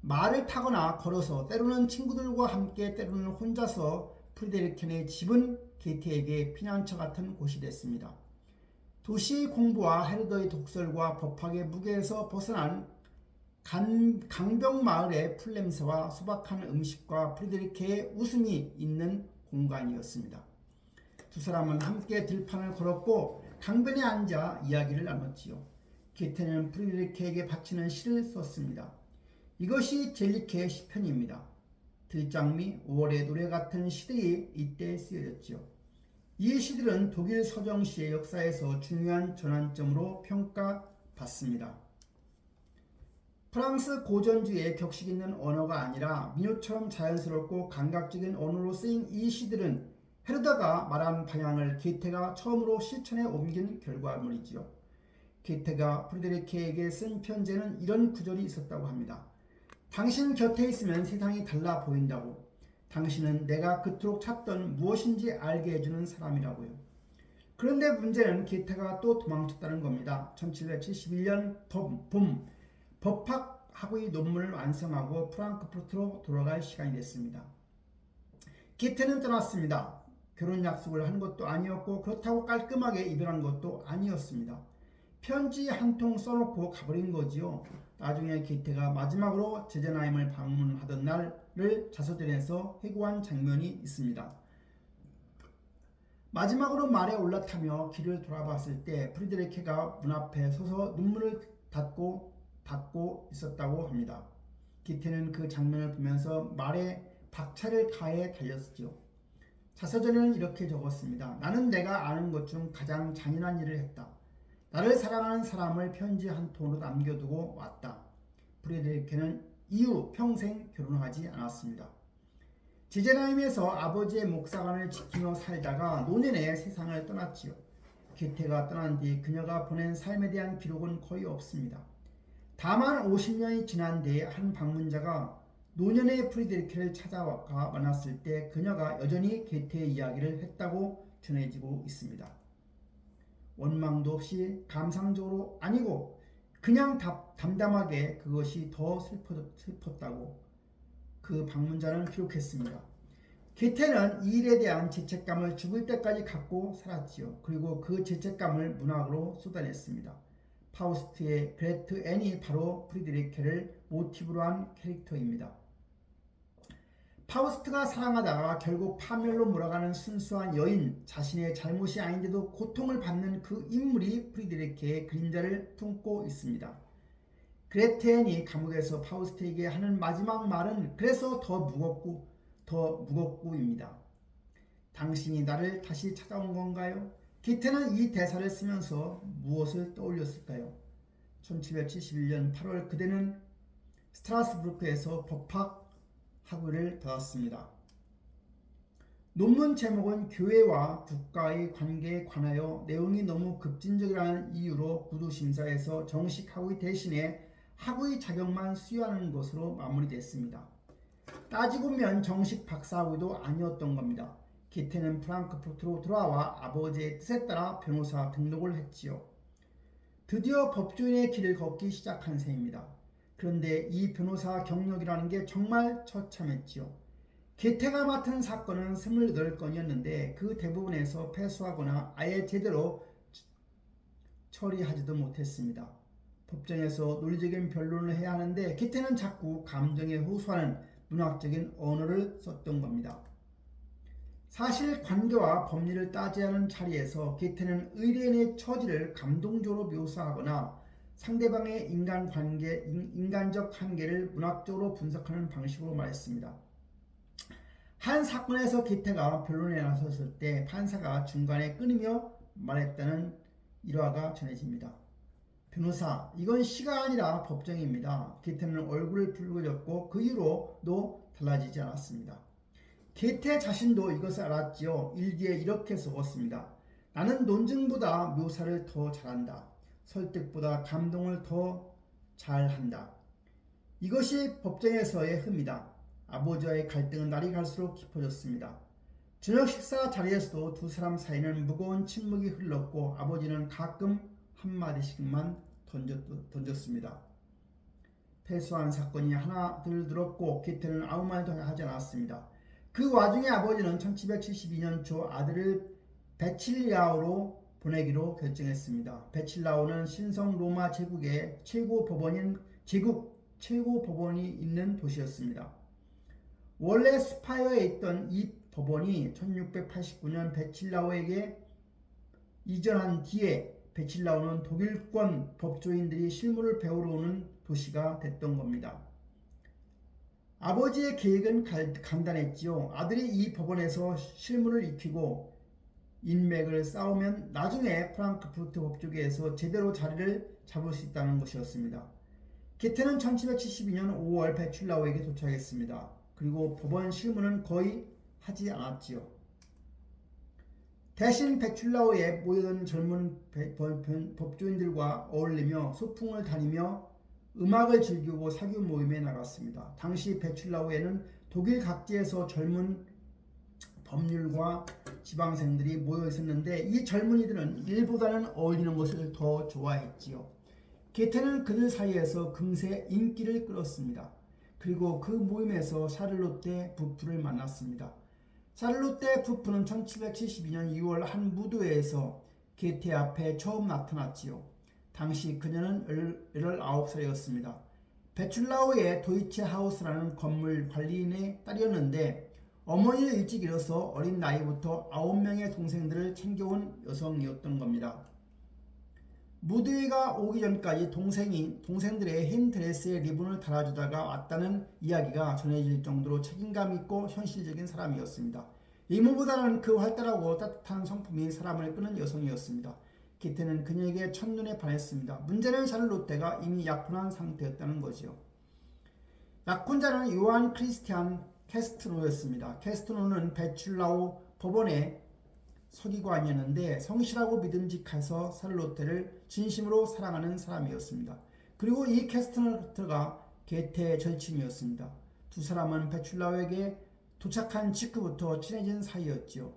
말을 타거나 걸어서 때로는 친구들과 함께 때로는 혼자서 프리데리켄의 집은 게테에게 피난처 같은 곳이 됐습니다. 도시 공부와 헤르더의 독설과 법학의 무게에서 벗어난 강병 마을의 풀냄새와 소박한 음식과 프리데리케의 웃음이 있는 공간이었습니다. 두 사람은 함께 들판을 걸었고 강변에 앉아 이야기를 나눴지요. 게테는 프리데리케에게 바치는 시를 썼습니다. 이것이 젤리케의 시편입니다. 들장미, 5월의 노래 같은 시들이 이때 쓰여졌지요. 이 시들은 독일 서정시의 역사에서 중요한 전환점으로 평가받습니다. 프랑스 고전주의의 격식 있는 언어가 아니라 민요처럼 자연스럽고 감각적인 언어로 쓰인 이 시들은 헤르더가 말한 방향을 게테가 처음으로 실천에 옮긴 결과물이지요. 게테가 프리데리케에게 쓴 편지에는 이런 구절이 있었다고 합니다. 당신 곁에 있으면 세상이 달라 보인다고. 당신은 내가 그토록 찾던 무엇인지 알게 해주는 사람이라고요. 그런데 문제는 게테가 또 도망쳤다는 겁니다. 1771년 봄 법학학의 논문을 완성하고 프랑크푸르트로 돌아갈 시간이 됐습니다. 게테는 떠났습니다. 결혼 약속을 한 것도 아니었고 그렇다고 깔끔하게 이별한 것도 아니었습니다. 편지 한 통 써놓고 가버린 거지요. 나중에 게테가 마지막으로 제제나임을 방문하던 날을 자서전에서 회고한 장면이 있습니다. 마지막으로 말에 올라타며 길을 돌아봤을 때 프리데리케가 문 앞에 서서 눈물을 닦고 있었다고 합니다. 게테는 그 장면을 보면서 말에 박차를 가해 달렸죠. 자서전에는 이렇게 적었습니다. 나는 내가 아는 것 중 가장 잔인한 일을 했다. 나를 사랑하는 사람을 편지 한 통으로 남겨두고 왔다. 프리데리케는 이후 평생 결혼하지 않았습니다. 제제나임에서 아버지의 목사관을 지키며 살다가 노년에 세상을 떠났지요. 게테가 떠난 뒤 그녀가 보낸 삶에 대한 기록은 거의 없습니다. 다만 50년이 지난 뒤에 한 방문자가 노년의 프리데리케를 찾아가 만났을 때 그녀가 여전히 게테의 이야기를 했다고 전해지고 있습니다. 원망도 없이 감상적으로 아니고 그냥 담담하게 그것이 더 슬펐다고 그 방문자는 기록했습니다. 게테는 이 일에 대한 죄책감을 죽을 때까지 갖고 살았지요. 그리고 그 죄책감을 문학으로 쏟아냈습니다. 파우스트의 그레트 앤이 바로 프리데리케를 모티브로 한 캐릭터입니다. 파우스트가 사랑하다가 결국 파멸로 몰아가는 순수한 여인, 자신의 잘못이 아닌데도 고통을 받는 그 인물이 프리데리케의 그림자를 품고 있습니다. 그레트 앤이 감옥에서 파우스트에게 하는 마지막 말은 그래서 더 무겁고입니다. 당신이 나를 다시 찾아온 건가요? 게테는 이 대사를 쓰면서 무엇을 떠올렸을까요? 1771년 8월 그대는 스트라스부르크에서 법학 학위를 받았습니다. 논문 제목은 교회와 국가의 관계에 관하여 내용이 너무 급진적이라는 이유로 구두심사에서 정식 학위 대신에 학위 자격만 수여하는 것으로 마무리됐습니다. 따지고 보면 정식 박사학위도 아니었던 겁니다. 게테는 프랑크푸르트로 돌아와 아버지의 뜻에 따라 변호사 등록을 했지요. 드디어 법조인의 길을 걷기 시작한 셈입니다. 그런데 이 변호사 경력이라는 게 정말 처참했지요. 게테가 맡은 사건은 28건이었는데 그 대부분에서 패소하거나 아예 제대로 처리하지도 못했습니다. 법정에서 논리적인 변론을 해야 하는데 게테는 자꾸 감정에 호소하는 문학적인 언어를 썼던 겁니다. 사실 관계와 법리를 따져야 하는 자리에서 게테는 의뢰인의 처지를 감동적으로 묘사하거나 상대방의 인간적 한계를 문학적으로 분석하는 방식으로 말했습니다. 한 사건에서 게테가 변론에 나섰을 때 판사가 중간에 끊으며 말했다는 일화가 전해집니다. 변호사, 이건 시가 아니라 법정입니다. 게테는 얼굴을 붉어졌고 그 이후로도 달라지지 않았습니다. 게테 자신도 이것을 알았지요. 일기에 이렇게 적었습니다. 나는 논증보다 묘사를 더 잘한다. 설득보다 감동을 더 잘한다. 이것이 법정에서의 흠이다. 아버지와의 갈등은 날이 갈수록 깊어졌습니다. 저녁 식사 자리에서도 두 사람 사이는 무거운 침묵이 흘렀고 아버지는 가끔 한마디씩만 던졌습니다. 패소한 사건이 하나 들었고 게테는 아무 말도 하지 않았습니다. 그 와중에 아버지는 1772년 초 아들을 베칠라오로 보내기로 결정했습니다. 베칠라오는 신성 로마 제국의 최고 법원이 있는 도시였습니다. 원래 스파이어에 있던 이 법원이 1689년 베칠라오에게 이전한 뒤에 베칠라오는 독일권 법조인들이 실무를 배우러 오는 도시가 됐던 겁니다. 아버지의 계획은 간단했지요. 아들이 이 법원에서 실무를 익히고 인맥을 쌓으면 나중에 프랑크푸르트 법조계에서 제대로 자리를 잡을 수 있다는 것이었습니다. 게테는 1772년 5월 베칠라오에게 도착했습니다. 그리고 법원 실무는 거의 하지 않았지요. 대신 베칠라오에 모여든 젊은 법조인들과 어울리며 소풍을 다니며 음악을 즐기고 사교 모임에 나갔습니다. 당시 베칠라오에는 독일 각지에서 젊은 법률과 지방생들이 모여 있었는데 이 젊은이들은 일보다는 어울리는 것을 더 좋아했지요. 게테는 그들 사이에서 금세 인기를 끌었습니다. 그리고 그 모임에서 샤를로테 부프를 만났습니다. 샤를로테 부프는 1772년 2월 한 무도회에서 게테 앞에 처음 나타났지요. 당시 그녀는 19살이었습니다. 베출라우의 도이체 하우스라는 건물 관리인의 딸이었는데 어머니를 일찍 잃어서 어린 나이부터 9명의 동생들을 챙겨온 여성이었던 겁니다. 무대가 오기 전까지 동생들의 흰 드레스에 리본을 달아주다가 왔다는 이야기가 전해질 정도로 책임감 있고 현실적인 사람이었습니다. 이모보다는 그 활달하고 따뜻한 성품이 사람을 끄는 여성이었습니다. 게테는 그녀에게 첫눈에 반했습니다. 문제는 샤를로테가 이미 약혼한 상태였다는 거지요. 약혼자는 요한 크리스티안 캐스트노였습니다. 캐스트노는 베출라우 법원의 서기관이었는데 성실하고 믿음직해서 샤를로테를 진심으로 사랑하는 사람이었습니다. 그리고 이 캐스트노가 게테의 절친이었습니다. 두 사람은 베출라우에게 도착한 직후부터 친해진 사이였지요.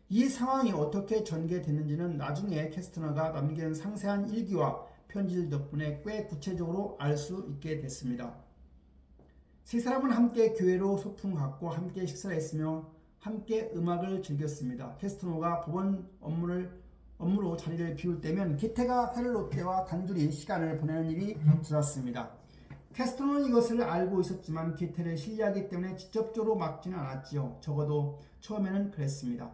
이 상황이 어떻게 전개됐는지는 나중에 캐스트너가 남긴 상세한 일기와 편지들 덕분에 꽤 구체적으로 알 수 있게 됐습니다. 세 사람은 함께 교회로 소풍 갔고 함께 식사를 했으며 함께 음악을 즐겼습니다. 캐스트너가 법원 업무로 자리를 비울 때면 게테가 샤를로테와 단둘이 시간을 보내는 일이 잦았습니다. 캐스트너는 이것을 알고 있었지만 게테를 신뢰하기 때문에 직접적으로 막지는 않았지요. 적어도 처음에는 그랬습니다.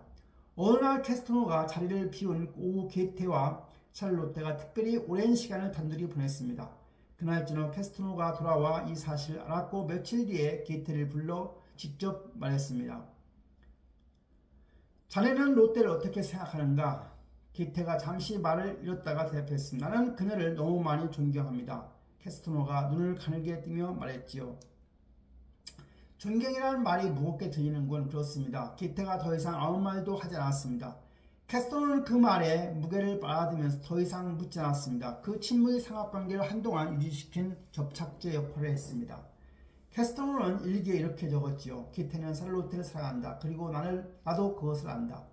어느 날 캐스트노가 자리를 비운 오후 게테와 샤를로테가 특별히 오랜 시간을 단둘이 보냈습니다. 그날 저녁 캐스트노가 돌아와 이 사실을 알았고 며칠 뒤에 게테를 불러 직접 말했습니다. 자네는 롯데를 어떻게 생각하는가? 게테가 잠시 말을 잃었다가 대답했습니다. 나는 그녀를 너무 많이 존경합니다. 캐스트노가 눈을 가늘게 뜨며 말했지요. 존경이라는 말이 무겁게 들리는 건 그렇습니다. 게테가 더 이상 아무 말도 하지 않았습니다. 캐스토로는 그 말에 무게를 받아들면서 더 이상 묻지 않았습니다. 그 친구의 삼각관계를 한동안 유지시킨 접착제 역할을 했습니다. 캐스토로는 일기에 이렇게 적었지요. 게테는 샬롯테를 사랑한다. 그리고 나도 그것을 안다.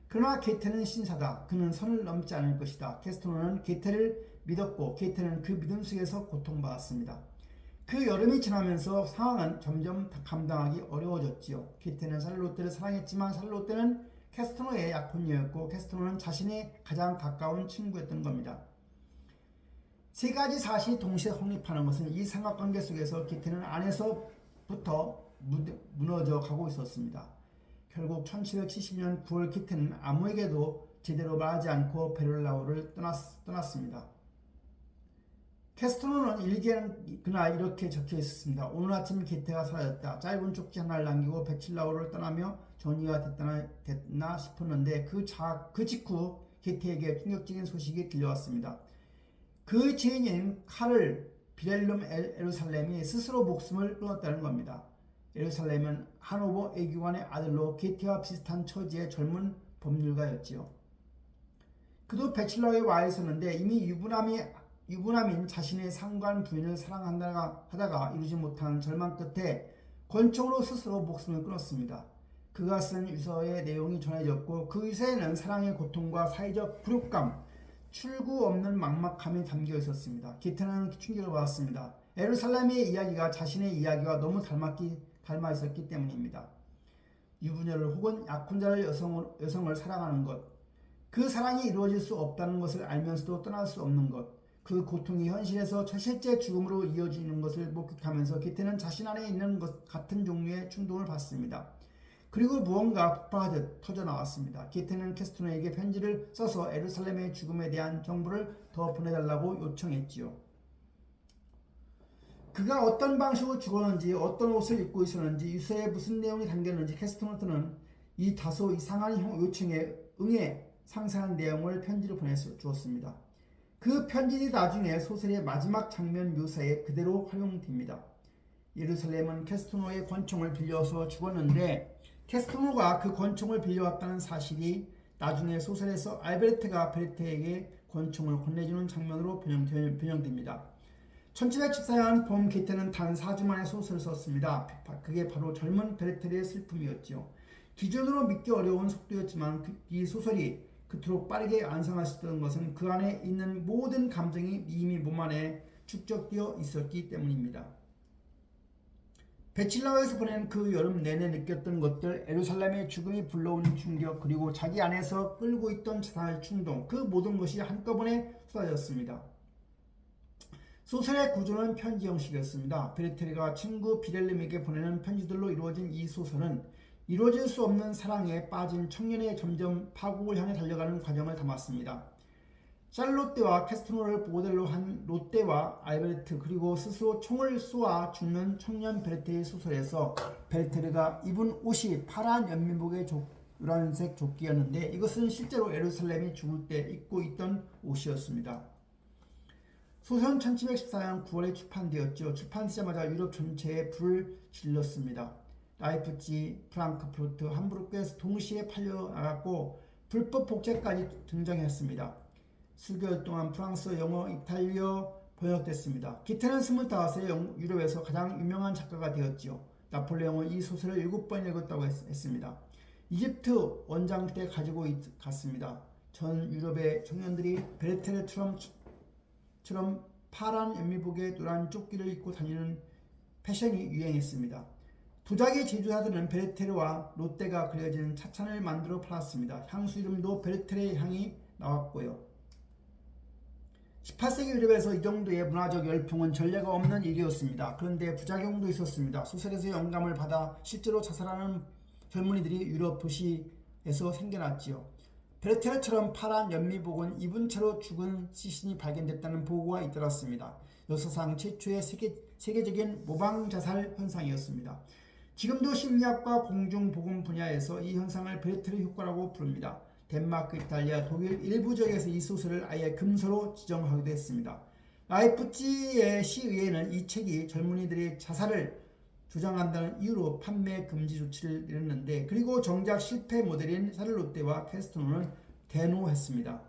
그러나 게테는 신사다. 그는 선을 넘지 않을 것이다. 캐스토로는 게테를 믿었고 게테는 그 믿음 속에서 고통받았습니다. 그 여름이 지나면서 상황은 점점 감당하기 어려워졌지요. 게테는 샬롯테를 사랑했지만 샬롯테는 캐스토로의 약혼녀였고 캐스토로는 자신의 가장 가까운 친구였던 겁니다. 세 가지 사실이 동시에 성립하는 것은 이 삼각관계 속에서 게테는 안에서부터 무너져 가고 있었습니다. 결국 1770년 9월 게테는 아무에게도 제대로 말하지 않고 베를라우를 떠났습니다. 캐스토로는 일기에는 그날 이렇게 적혀 있었습니다. 오늘 아침 게테가 사라졌다. 짧은 쪽지 하나를 남기고 베칠라우를 떠나며 정리가 됐나 싶었는데 그 직후 게테에게 충격적인 소식이 들려왔습니다. 그 죄인인 카를 비렐름 에루살렘이 스스로 목숨을 끊었다는 겁니다. 에루살렘은 하노버 애교관의 아들로 게테와 비슷한 처지의 젊은 법률가였지요. 그도 베칠라우에 와 있었는데 이미 유부남인 자신의 상관 부인을 사랑한다 하다가 이루지 못한 절망 끝에 권총으로 스스로 목숨을 끊었습니다. 그가 쓴 유서의 내용이 전해졌고 그 유서에는 사랑의 고통과 사회적 굴욕감, 출구 없는 막막함이 담겨 있었습니다. 게테는 충격을 받았습니다. 에루살렘의 이야기가 자신의 이야기와 너무 닮아 있었기 때문입니다. 유부녀를 혹은 약혼자를 여성을 사랑하는 것, 그 사랑이 이루어질 수 없다는 것을 알면서도 떠날 수 없는 것, 그 고통이 현실에서 실제 죽음으로 이어지는 것을 목격하면서 게테는 자신 안에 있는 것 같은 종류의 충동을 받습니다. 그리고 무언가 폭발하듯 터져나왔습니다. 게테는 캐스토로에게 편지를 써서 에루살렘의 죽음에 대한 정보를 더 보내달라고 요청했지요. 그가 어떤 방식으로 죽었는지, 어떤 옷을 입고 있었는지, 유서에 무슨 내용이 담겼는지 캐스토로는 이 다소 이상한 요청에 응해 상세한 내용을 편지로 보내주었습니다. 그 편지들이 나중에 소설의 마지막 장면 묘사에 그대로 활용됩니다. 예루살렘은 캐스토로의 권총을 빌려서 죽었는데 캐스토로가 그 권총을 빌려왔다는 사실이 나중에 소설에서 알베르트가 베르테에게 권총을 건네주는 장면으로 변형됩니다. 1714년 봄 게테는 단 4주 만에 소설을 썼습니다. 그게 바로 젊은 베르테의 슬픔이었지요. 기존으로 믿기 어려운 속도였지만 이 소설이 그토록 빠르게 완성할 수 있었던 것은 그 안에 있는 모든 감정이 이미 몸 안에 축적되어 있었기 때문입니다. 베칠라우에서 보낸 그 여름 내내 느꼈던 것들, 에루살렘의 죽음이 불러오는 충격, 그리고 자기 안에서 끌고 있던 자살 충동, 그 모든 것이 한꺼번에 쏟아졌습니다. 소설의 구조는 편지 형식이었습니다. 베르테르가 친구 비렐름에게 보내는 편지들로 이루어진 이 소설은 이루어질 수 없는 사랑에 빠진 청년의 점점 파국을 향해 달려가는 과정을 담았습니다. 샬롯테와 캐스토로를 모델로 한 롯데와 알베르트, 그리고 스스로 총을 쏘아 죽는 청년 베르테의 소설에서 베르테르가 입은 옷이 파란 연민복의 노란색 조끼였는데 이것은 실제로 예루살렘이 죽을 때 입고 있던 옷이었습니다. 소설은 1714년 9월에 출판되었죠. 출판되자마자 유럽 전체에 불을 질렀습니다. 라이프치, 프랑크푸르트, 함부르크에서 동시에 팔려나갔고 불법 복제까지 등장했습니다. 수개월 동안 프랑스, 영어, 이탈리아 번역됐습니다. 게테는 25세 유럽에서 가장 유명한 작가가 되었지요. 나폴레옹은 이 소설을 7번 읽었다고 했습니다. 이집트 원장 때 가지고 갔습니다. 전 유럽의 청년들이 베르테르처럼 파란 연미복에 노란 조끼를 입고 다니는 패션이 유행했습니다. 도자기 제조사들은 베르테르와 롯데가 그려진 차찬을 만들어 팔았습니다. 향수 이름도 베르테르의 향이 나왔고요. 18세기 유럽에서 이 정도의 문화적 열풍은 전례가 없는 일이었습니다. 그런데 부작용도 있었습니다. 소설에서 영감을 받아 실제로 자살하는 젊은이들이 유럽 도시에서 생겨났지요. 베르테르처럼 파란 연미복은 입은 채로 죽은 시신이 발견됐다는 보고가 잇따랐습니다. 역사상 최초의 세계적인 모방자살 현상이었습니다. 지금도 심리학과 공중보건 분야에서 이 현상을 베르테르 효과라고 부릅니다. 덴마크, 이탈리아, 독일 일부 지역에서 이 소설을 아예 금서로 지정하기도 했습니다. 라이프치히의 시의회는 이 책이 젊은이들의 자살을 주장한다는 이유로 판매 금지 조치를 내렸는데, 그리고 정작 실패 모델인 샤를롯테와 캐스토너는 대노했습니다.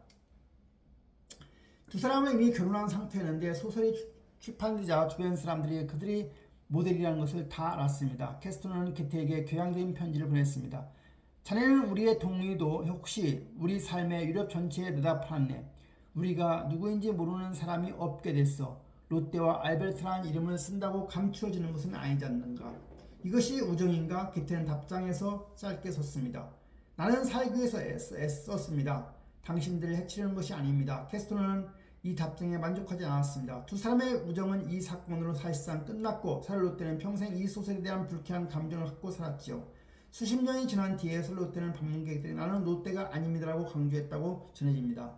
두 사람은 이미 결혼한 상태였는데 소설이 출판되자 주변 사람들이 그들이 모델이라는 것을 다 알았습니다. 캐스토너는 게테에게 교양적인 편지를 보냈습니다. 자네는 우리의 동의도 혹시 우리 삶의 유럽 전체에 내다팔았네. 우리가 누구인지 모르는 사람이 없게 됐어. 롯데와 알베르트라는 이름을 쓴다고 감추어지는 것은 아니지 않는가. 이것이 우정인가? 게테는 답장에서 짧게 썼습니다. 나는 살기 위해서 애썼습니다. 당신들을 해치려는 것이 아닙니다. 캐스토너는 이 답장에 만족하지 않았습니다. 두 사람의 우정은 이 사건으로 사실상 끝났고 샤를롯테는 평생 이 소설에 대한 불쾌한 감정을 갖고 살았지요. 수십 년이 지난 뒤에 샤를롯테는 방문객들이 나는 롯데가 아닙니다라고 강조했다고 전해집니다.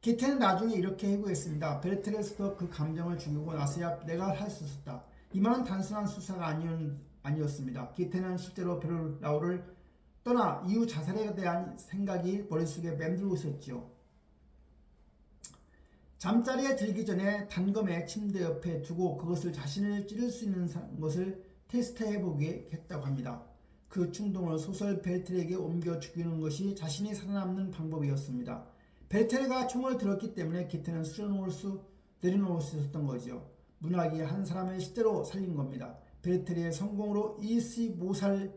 게테는 나중에 이렇게 해고했습니다. 베르테르에서도 그 감정을 죽이고 나서야 내가 할 수 있었다. 이 말은 단순한 수사가 아니었습니다. 게테는 실제로 베르라우를 떠나 이후 자살에 대한 생각이 머릿속에 맴돌고 있었지요. 잠자리에 들기 전에 단검에 침대 옆에 두고 그것을 자신을 찌를 수 있는 것을 테스트해보게 했다고 합니다. 그 충동을 소설 벨트르에게 옮겨 죽이는 것이 자신이 살아남는 방법이었습니다. 벨트르가 총을 들었기 때문에 게테는 내려놓을 수 있었던 거죠. 문학이 한 사람을 실제로 살린 겁니다. 벨트르의 성공으로 25살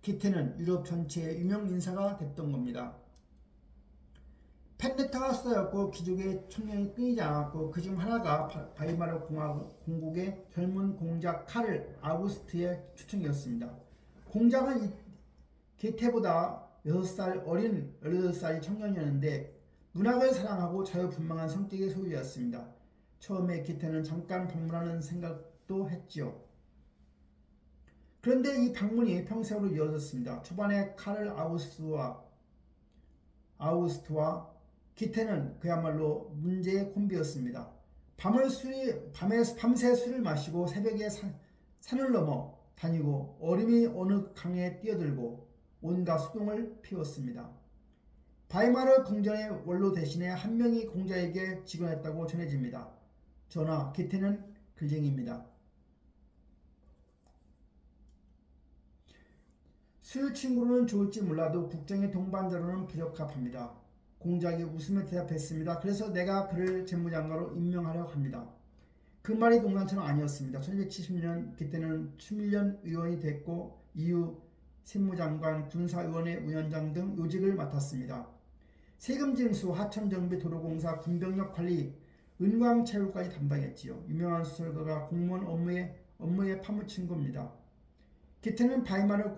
게테는 유럽 전체의 유명 인사가 됐던 겁니다. 펜네타가 쏟아졌고 귀족의 청년이 끊이지 않았고 그중 하나가 바이마르 공국의 젊은 공작 카를 아우구스트의 초청이었습니다. 공작은 게테보다 6살 어린 18살의 청년이었는데 문학을 사랑하고 자유분방한 성격의 소유자였습니다. 처음에 게테는 잠깐 방문하는 생각도 했지요. 그런데 이 방문이 평생으로 이어졌습니다. 초반에 카를 아우구스트와 게테는 그야말로 문제의 콤비였습니다. 밤새 술을 마시고 새벽에 산을 넘어 다니고 얼음이 어느 강에 뛰어들고 온갖 소동을 피웠습니다. 바이마르 궁전의 원로 대신에 한 명이 공자에게 직언했다고 전해집니다. 전하, 게테는 글쟁이입니다. 술 친구로는 좋을지 몰라도 국정의 동반자로는 부적합합니다. 공작이 웃으며 대답했습니다. 그래서 내가 그를 재무장관으로 임명하려고 합니다. 그 말이 농담처럼 아니었습니다. 1270년 게테는 추밀련 의원이 됐고 이후 세무장관, 군사위원회 위원장 등 요직을 맡았습니다. 세금 징수, 하천 정비, 도로공사, 군병력 관리, 은광체육까지 담당했지요. 유명한 소설가가 공무원 업무에 파묻힌 겁니다. 게테는 바이마르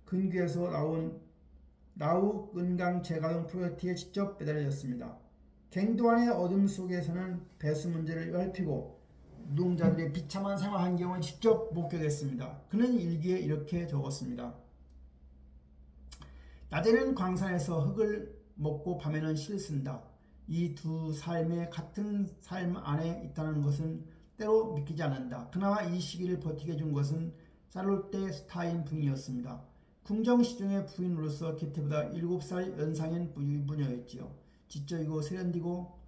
근교에서 나온 나우 은강 제가동 프로젝트에 직접 매달렸습니다. 갱도안의 어둠 속에서는 배수 문제를 넓히고 노동자들의 비참한 생활 환경을 직접 목격했습니다. 그는 일기에 이렇게 적었습니다. 낮에는 광산에서 흙을 먹고 밤에는 실을 쓴다. 이 두 삶의 같은 삶 안에 있다는 것은 때로 믿기지 않는다. 그나마 이 시기를 버티게 해준 것은 샤를롯테 스타인 부인이었습니다. 궁정시중의 부인으로서 게테보다 7살 연상인 부녀였지요. 지적이고 세련되고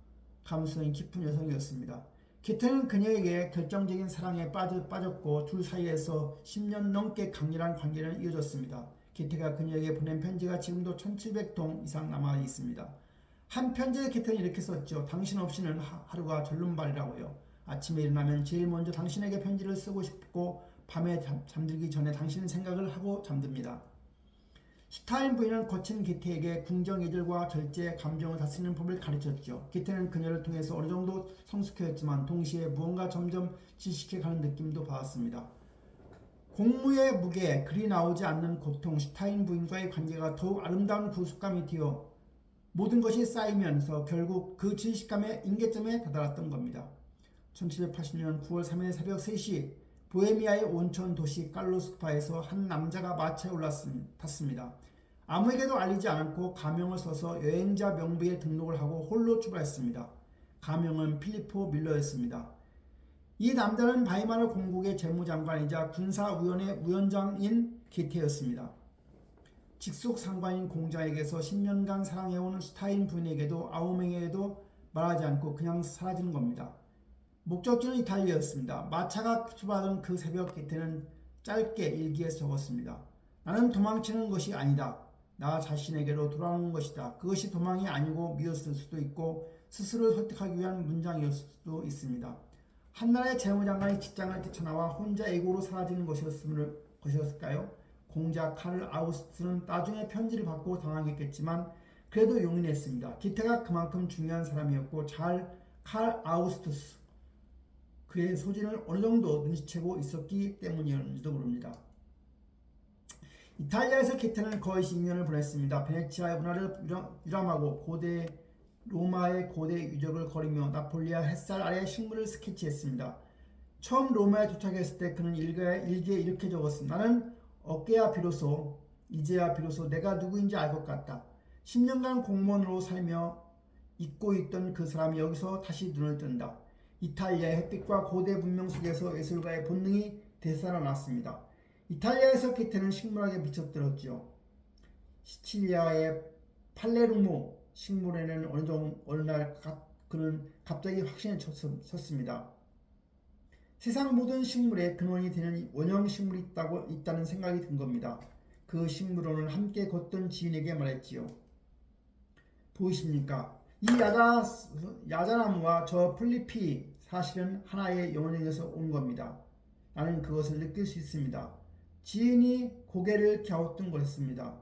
감수성이 깊은 여성이었습니다. 게테는 그녀에게 결정적인 사랑에 빠졌고 둘 사이에서 10년 넘게 강렬한 관계는 이어졌습니다. 게테가 그녀에게 보낸 편지가 지금도 1700통 이상 남아 있습니다. 한 편지에 게테는 이렇게 썼죠. 당신 없이는 하루가 절름발이라고요. 아침에 일어나면 제일 먼저 당신에게 편지를 쓰고 싶고 밤에 잠들기 전에 당신 생각을 하고 잠듭니다. 스타인 부인은 거친 게테에게 궁정 예절과 절제, 감정을 다스리는 법을 가르쳤죠. 게테는 그녀를 통해서 어느 정도 성숙해졌지만 동시에 무언가 점점 지식해가는 느낌도 받았습니다. 공무의 무게, 글이 나오지 않는 고통, 스타인 부인과의 관계가 더욱 아름다운 구속감이 되어 모든 것이 쌓이면서 결국 그 질식감의 임계점에 다다랐던 겁니다. 1780년 9월 3일 새벽 3시 보헤미아의 온천 도시 깔로스파에서 한 남자가 마차에 탔습니다. 아무에게도 알리지 않고 가명을 써서 여행자 명부에 등록을 하고 홀로 출발했습니다. 가명은 필리포 밀러였습니다. 이 남자는 바이마르 공국의 재무장관이자 군사위원회 위원장인 게테였습니다. 직속 상관인 공자에게서 10년간 사랑해온 스타인 부인에게도 아우맹에게도 말하지 않고 그냥 사라지는 겁니다. 목적지는 이탈리아였습니다. 마차가 출발하던 그 새벽 게테는 짧게 일기에 적었습니다. 나는 도망치는 것이 아니다. 나 자신에게로 돌아오는 것이다. 그것이 도망이 아니고 미였을 수도 있고 스스로를 설득하기 위한 문장이었을 수도 있습니다. 한나라의 재무장관이 직장을 뛰쳐나와 혼자 애고로 사라지는 것이었을까요? 공자 칼 아우구스트는 나중에 편지를 받고 당하겠지만 그래도 용인했습니다. 기태가 그만큼 중요한 사람이었고 칼 아우구스투스 그의 소진을 어느 정도 눈치채고 있었기 때문이었는지도 모릅니다. 이탈리아에서 기태는 거의 2년을 보냈습니다. 베네치아의 문화를 유람하고 로마의 고대 유적을 거리며 나폴리아 햇살 아래 식물을 스케치했습니다. 처음 로마에 도착했을 때 그는 일기에 이렇게 적었습니다. 나는 이제야 비로소 내가 누구인지 알 것 같다. 10년간 공무원으로 살며 잊고 있던 그 사람이 여기서 다시 눈을 뜬다. 이탈리아의 햇빛과 고대 문명 속에서 예술가의 본능이 되살아났습니다. 이탈리아에서 기태는 식물학에 미쳐들었지요. 시칠리아의 팔레르모 식물에는 어느 날 그는 갑자기 확신에 섰습니다. 세상 모든 식물의 근원이 되는 원형 식물이 있다는 생각이 든 겁니다. 그 식물원을 함께 걷던 지인에게 말했지요. 보이십니까? 이 야자나무와 저 풀잎이 사실은 하나의 영혼에게서 온 겁니다. 나는 그것을 느낄 수 있습니다. 지인이 고개를 갸우뚱거렸습니다.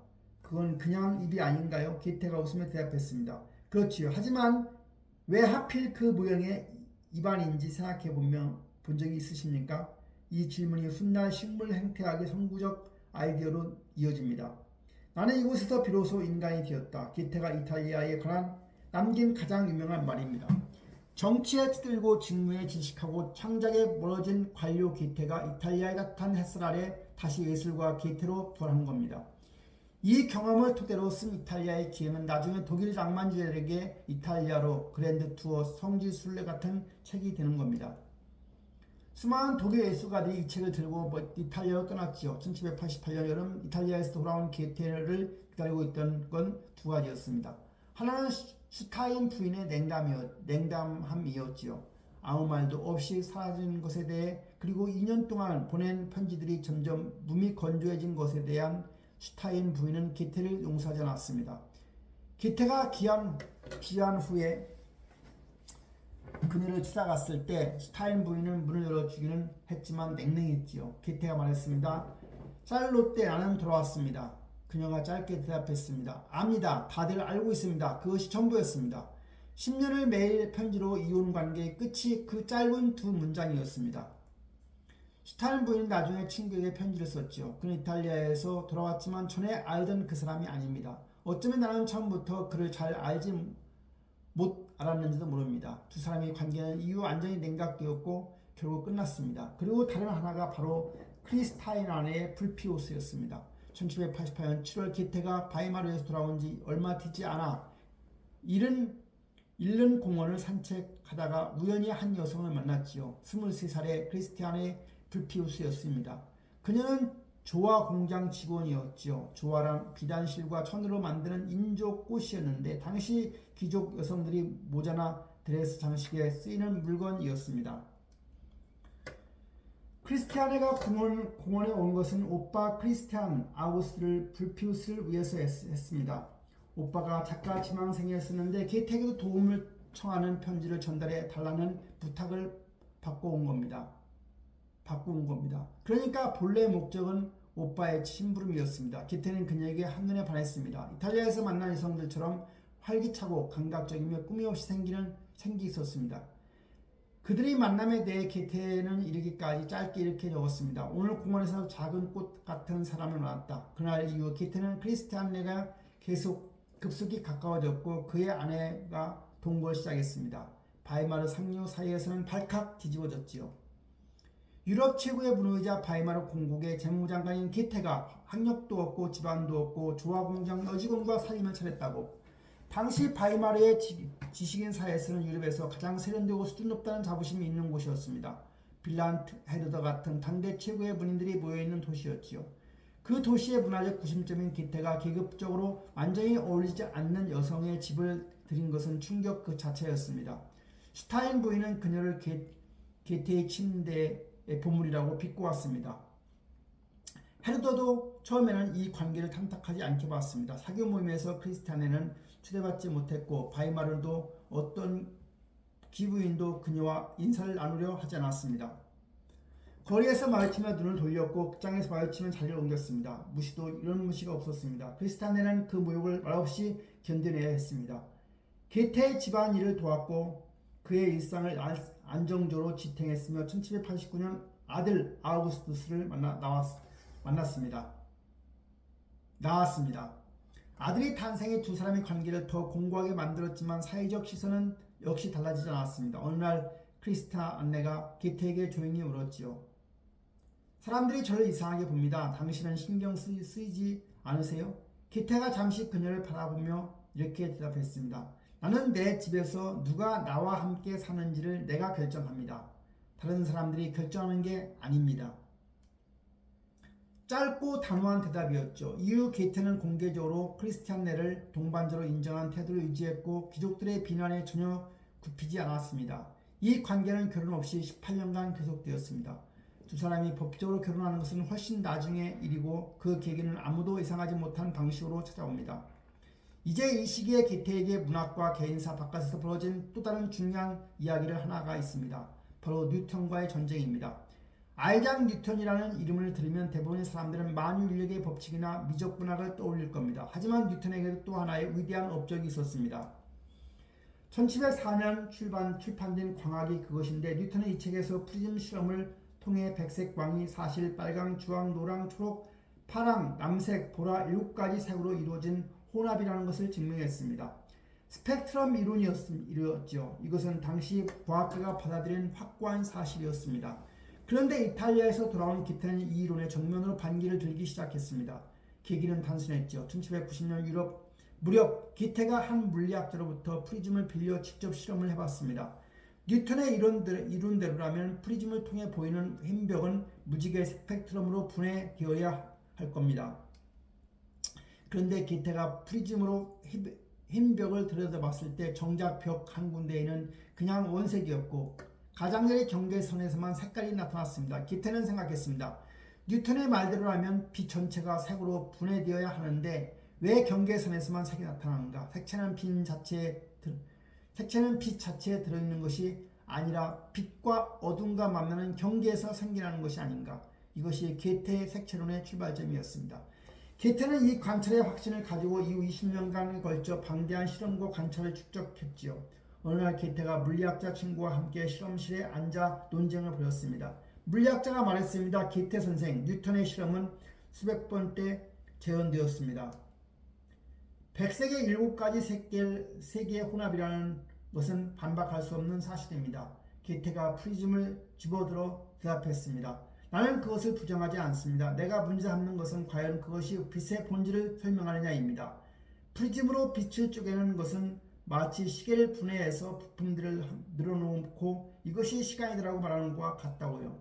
그건 그냥 잎이 아닌가요? 기태가 웃으며 대답했습니다. 그렇지요. 하지만 왜 하필 그 모양의 입안인지 생각해 본 적이 있으십니까? 이 질문이 훗날 식물 행태학의 선구적 아이디어로 이어집니다. 나는 이곳에서 비로소 인간이 되었다. 기태가 이탈리아에 관한 남긴 가장 유명한 말입니다. 정치에 찌들고 직무에 질식하고 창작에 멀어진 관료 기태가 이탈리아의 따뜻한 햇살 아래 다시 예술과 기태로 부활한 겁니다. 이 경험을 토대로 쓴 이탈리아의 기행은 나중에 독일 낭만주의자들에게 이탈리아로 그랜드 투어 성지순례 같은 책이 되는 겁니다. 수많은 독일 예술가들이 이 책을 들고 이탈리아로 떠났지요. 1788년 여름 이탈리아에서 돌아온 게테를 기다리고 있던 건 두 가지였습니다. 하나는 슈타인 부인의 냉담함이었지요. 아무 말도 없이 사라진 것에 대해 그리고 2년 동안 보낸 편지들이 점점 몸이 건조해진 것에 대한 슈타인 부인은 게테를 용서하지 않았습니다. 게테가 귀한 후에 그녀를 찾아갔을 때 슈타인 부인은 문을 열어주기는 했지만 냉랭했지요. 게테가 말했습니다. 샬롯테 나는 돌아왔습니다. 그녀가 짧게 대답했습니다. 압니다. 다들 알고 있습니다. 그것이 전부였습니다. 10년을 매일 편지로 이혼 관계의 끝이 그 짧은 두 문장이었습니다. 슈타인 부인은 나중에 친구에게 편지를 썼지요. 그는 이탈리아에서 돌아왔지만 전에 알던 그 사람이 아닙니다. 어쩌면 나는 처음부터 그를 잘 못 알았는지도 모릅니다. 두 사람의 관계는 이후 완전히 냉각되었고 결국 끝났습니다. 그리고 다른 하나가 바로 크리스타이나의 불피우스였습니다. 1788년 7월 기태가 바이마르에서 돌아온 지 얼마 되지 않아 잃은 공원을 산책하다가 우연히 한 여성을 만났지요. 23살의 크리스티안의 불피우스였습니다. 그녀는 조화 공장 직원이었지요. 조화란 비단실과 천으로 만드는 인조 꽃이었는데 당시 귀족 여성들이 모자나 드레스 장식에 쓰이는 물건이었습니다. 크리스티아네가 공원에 온 것은 오빠 크리스티안 아우구스트를 불피우스를 위해서 했습니다. 오빠가 작가 지망생이었었는데 게테에게도 도움을 청하는 편지를 전달해 달라는 부탁을 받고 온 겁니다. 그러니까 본래 목적은 오빠의 심부름이었습니다. 게테는 그녀에게 한눈에 반했습니다. 이탈리아에서 만난 여성들처럼 활기차고 감각적이며 꿈이 없이 생기 있었습니다. 그들의 만남에 대해 게테는 이르기까지 짧게 이렇게 적었습니다. 오늘 공원에서 작은 꽃 같은 사람을 만났다. 그날 이후 게테는 크리스티안네가 계속 급속히 가까워졌고 그의 아내가 동거를 시작했습니다. 바이마르 상류 사이에서는 발칵 뒤집어졌지요. 유럽 최고의 문호이자 바이마르 공국의 재무장관인 게테가 학력도 없고 집안도 없고 조화공장 여직원과 살림을 차렸다고. 당시 바이마르의 지식인 사회에서는 유럽에서 가장 세련되고 수준 높다는 자부심이 있는 곳이었습니다. 빌란트 헤르더 같은 당대 최고의 문인들이 모여있는 도시였지요. 그 도시의 문화적 구심점인 게테가 계급적으로 완전히 어울리지 않는 여성의 집을 들인 것은 충격 그 자체였습니다. 슈타인 부인은 그녀를 게테의 침대의 보물이라고 비꼬았습니다. 헤로도도 처음에는 이 관계를 탐탁하지 않게 봤습니다. 사교 모임에서 크리스티아네는 초대받지 못했고 바이마르도 어떤 기부인도 그녀와 인사를 나누려 하지 않았습니다. 거리에서 마주치며 눈을 돌렸고 극장에서 마주치면 자리를 옮겼습니다. 무시도 이런 무시가 없었습니다. 크리스티아네는 그 모욕을 말없이 견뎌내야 했습니다. 게테의 집안일을 도왔고 그의 일상을 안정적으로 지탱했으며 1789년 아들 아우구스투스를 나왔습니다. 아들이 탄생해 두 사람의 관계를 더 공고하게 만들었지만 사회적 시선은 역시 달라지지 않았습니다. 어느 날 크리스티아네가 게테에게 조용히 울었지요. 사람들이 저를 이상하게 봅니다. 당신은 신경 쓰이지 않으세요? 게테가 잠시 그녀를 바라보며 이렇게 대답했습니다. 나는 내 집에서 누가 나와 함께 사는지를 내가 결정합니다. 다른 사람들이 결정하는 게 아닙니다. 짧고 단호한 대답이었죠. 이후 게테는 공개적으로 크리스티아네를 동반자로 인정한 태도를 유지했고 귀족들의 비난에 전혀 굽히지 않았습니다. 이 관계는 결혼 없이 18년간 계속되었습니다. 두 사람이 법적으로 결혼하는 것은 훨씬 나중의 일이고 그 계기는 아무도 예상하지 못한 방식으로 찾아옵니다. 이제 이 시기에 게테에게 문학과 개인사 바깥에서 벌어진 또 다른 중요한 이야기를 하나가 있습니다. 바로 뉴턴과의 전쟁입니다. 아이작 뉴턴이라는 이름을 들으면 대부분의 사람들은 만유인력의 법칙이나 미적분학을 떠올릴 겁니다. 하지만 뉴턴에게도 또 하나의 위대한 업적이 있었습니다. 1704년 출판된 광학이 그것인데 뉴턴은 이 책에서 프리즘 실험을 통해 백색 광이 사실 빨강, 주황, 노랑, 초록, 파랑, 남색, 보라 7가지 색으로 이루어진 혼합이라는 것을 증명했습니다. 스펙트럼 이론이었죠. 이것은 당시 과학계가 받아들인 확고한 사실이었습니다. 그런데 이탈리아에서 돌아온 게테는 이 이론에 정면으로 반기를 들기 시작했습니다. 계기는 단순했죠. 1790년 무렵 게테가 한 물리학자로부터 프리즘을 빌려 직접 실험을 해봤습니다. 뉴턴의 이론대로라면 프리즘을 통해 보이는 흰벽은 무지개 스펙트럼으로 분해되어야 할 겁니다. 그런데 게테가 프리즘으로 흰벽을 들여다봤을 때 정작 벽 한 군데에는 그냥 원색이었고 가장자리 경계선에서만 색깔이 나타났습니다. 게테는 생각했습니다. 뉴턴의 말대로라면 빛 전체가 색으로 분해되어야 하는데 왜 경계선에서만 색이 나타나는가? 색채는 빛 자체에 들어있는 것이 아니라 빛과 어둠과 만나는 경계에서 생겨나는 것이 아닌가? 이것이 게테의 색채론의 출발점이었습니다. 게테는 이 관찰의 확신을 가지고 이후 20년간에 걸쳐 방대한 실험과 관찰을 축적했지요. 어느 날 게테가 물리학자 친구와 함께 실험실에 앉아 논쟁을 벌였습니다. 물리학자가 말했습니다. 게테 선생, 뉴턴의 실험은 수백 번째 재현되었습니다. 백색의 7가지 색의 혼합이라는 것은 반박할 수 없는 사실입니다. 게테가 프리즘을 집어들어 대답했습니다. 나는 그것을 부정하지 않습니다. 내가 문제 삼는 것은 과연 그것이 빛의 본질을 설명하느냐입니다. 프리즘으로 빛을 쪼개는 것은 마치 시계를 분해해서 부품들을 늘어놓고 이것이 시간이라고 말하는 것과 같다고요.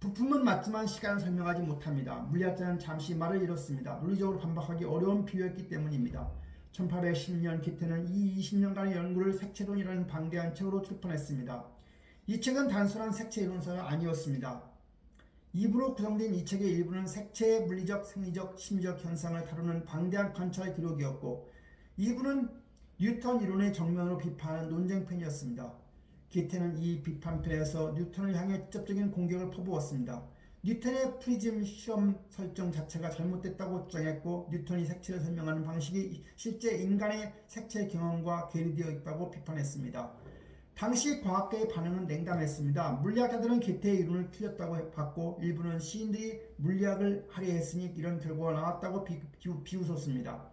부품은 맞지만 시간을 설명하지 못합니다. 물리학자는 잠시 말을 잃었습니다. 논리적으로 반박하기 어려운 비유였기 때문입니다. 1810년 게테는 이 20년간의 연구를 색채론이라는 방대한 책으로 출판했습니다. 이 책은 단순한 색채 이론서가 아니었습니다. 2부로 구성된 이 책의 일부는 색채의 물리적, 생리적, 심리적 현상을 다루는 방대한 관찰 기록이었고 2부는 뉴턴 이론의 정면으로 비판하는 논쟁편이었습니다. 게테는 이 비판편에서 뉴턴을 향해 직접적인 공격을 퍼부었습니다. 뉴턴의 프리즘 실험 설정 자체가 잘못됐다고 주장했고 뉴턴이 색채를 설명하는 방식이 실제 인간의 색채 경험과 괴리되어 있다고 비판했습니다. 당시 과학계의 반응은 냉담했습니다. 물리학자들은 게테의 이론을 틀렸다고 봤고 일부는 시인들이 물리학을 하려 했으니 이런 결과가 나왔다고 비웃었습니다.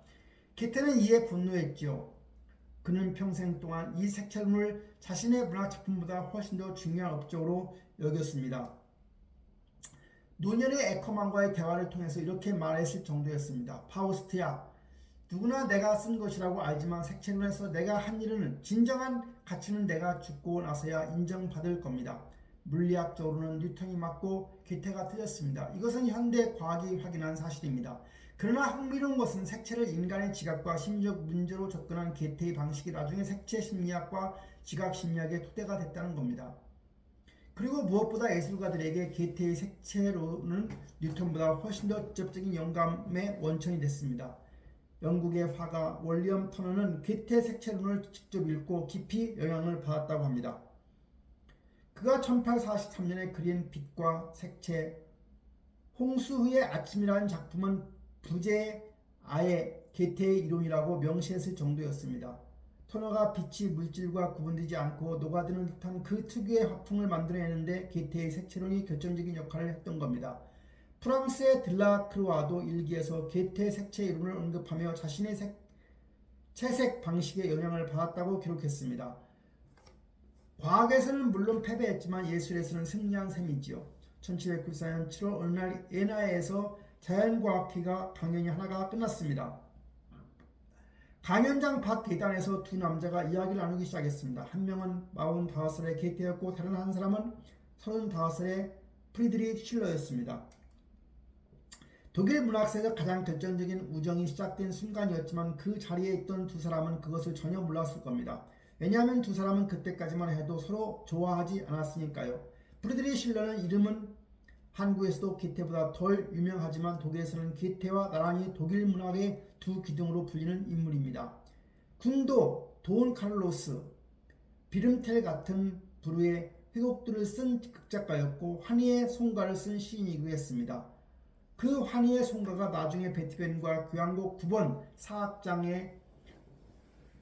게테는 이에 분노했죠. 그는 평생 동안 이 색채론을 자신의 문학작품보다 훨씬 더 중요한 업적으로 여겼습니다. 노년의 에커만과의 대화를 통해서 이렇게 말했을 정도였습니다. 파우스트야, 누구나 내가 쓴 것이라고 알지만 색채론에서 내가 한 일은 진정한 가치는 내가 죽고 나서야 인정받을 겁니다. 물리학적으로는 뉴턴이 맞고 게테가 틀렸습니다. 이것은 현대 과학이 확인한 사실입니다. 그러나 흥미로운 것은 색채를 인간의 지각과 심리적 문제로 접근한 게테의 방식이 나중에 색채 심리학과 지각 심리학의 토대가 됐다는 겁니다. 그리고 무엇보다 예술가들에게 게테의 색채론은 뉴턴보다 훨씬 더 직접적인 영감의 원천이 됐습니다. 영국의 화가 월리엄 터너는 게테 색채론을 직접 읽고 깊이 영향을 받았다고 합니다. 그가 1843년에 그린 빛과 색채, 홍수후의 아침이라는 작품은 부제의 아예 게테의 이론이라고 명시했을 정도였습니다. 터너가 빛이 물질과 구분되지 않고 녹아드는 듯한 그 특유의 화풍을 만들어내는데 게테의 색채론이 결정적인 역할을 했던 겁니다. 프랑스의 들라크루아도 일기에서 게테 색채 이론을 언급하며 자신의 채색 방식에 영향을 받았다고 기록했습니다. 과학에서는 물론 패배했지만 예술에서는 승리한 셈이지요. 1794년 7월 어느 날 예나에서 자연과학회가 강연이 하나가 끝났습니다. 강연장 밖 계단에서 두 남자가 이야기를 나누기 시작했습니다. 한 명은 45살의 게테였고 다른 한 사람은 35살의 프리드리히 슐러였습니다. 독일 문학사에서 가장 결정적인 우정이 시작된 순간이었지만 그 자리에 있던 두 사람은 그것을 전혀 몰랐을 겁니다. 왜냐하면 두 사람은 그때까지만 해도 서로 좋아하지 않았으니까요. 프리드리히 슐러는 이름은 한국에서도 게테보다 덜 유명하지만 독일에서는 게테와 나란히 독일 문학의 두 기둥으로 불리는 인물입니다. 궁도, 돈 카를로스, 비름텔 같은 부류의 회곡들을 쓴 극작가였고 환희의 송가를 쓴 시인이기도 했습니다. 그 환희의 송가가 나중에 베토벤과 교향곡 9번 사악장의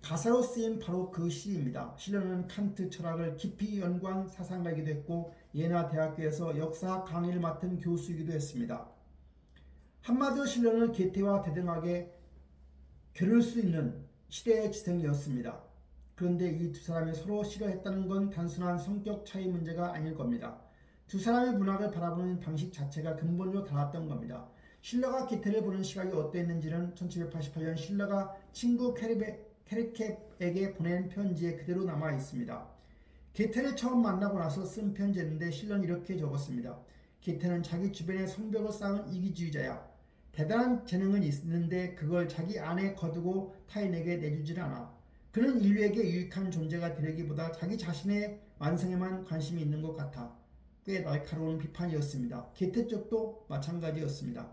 가사로 쓰인 바로 그 시입니다. 실러는 칸트 철학을 깊이 연구한 사상가이기도 했고 예나 대학교에서 역사학 강의를 맡은 교수이기도 했습니다. 한마디로 실러는 게테와 대등하게 겨룰 수 있는 시대의 지성이었습니다. 그런데 이 두 사람이 서로 싫어했다는 건 단순한 성격 차이 문제가 아닐 겁니다. 두 사람의 문학을 바라보는 방식 자체가 근본적으로 달랐던 겁니다. 실러가 게테를 보는 시각이 어땠는지는 1788년 실러가 친구 케르켑에게 보낸 편지에 그대로 남아 있습니다. 게테를 처음 만나고 나서 쓴 편지였는데 실러는 이렇게 적었습니다. 게테는 자기 주변에 성벽을 쌓은 이기주의자야. 대단한 재능은 있는데 그걸 자기 안에 거두고 타인에게 내주질 않아. 그는 인류에게 유익한 존재가 되려기보다 자기 자신의 완성에만 관심이 있는 것 같아. 꽤 날카로운 비판이었습니다. 게테 쪽도 마찬가지였습니다.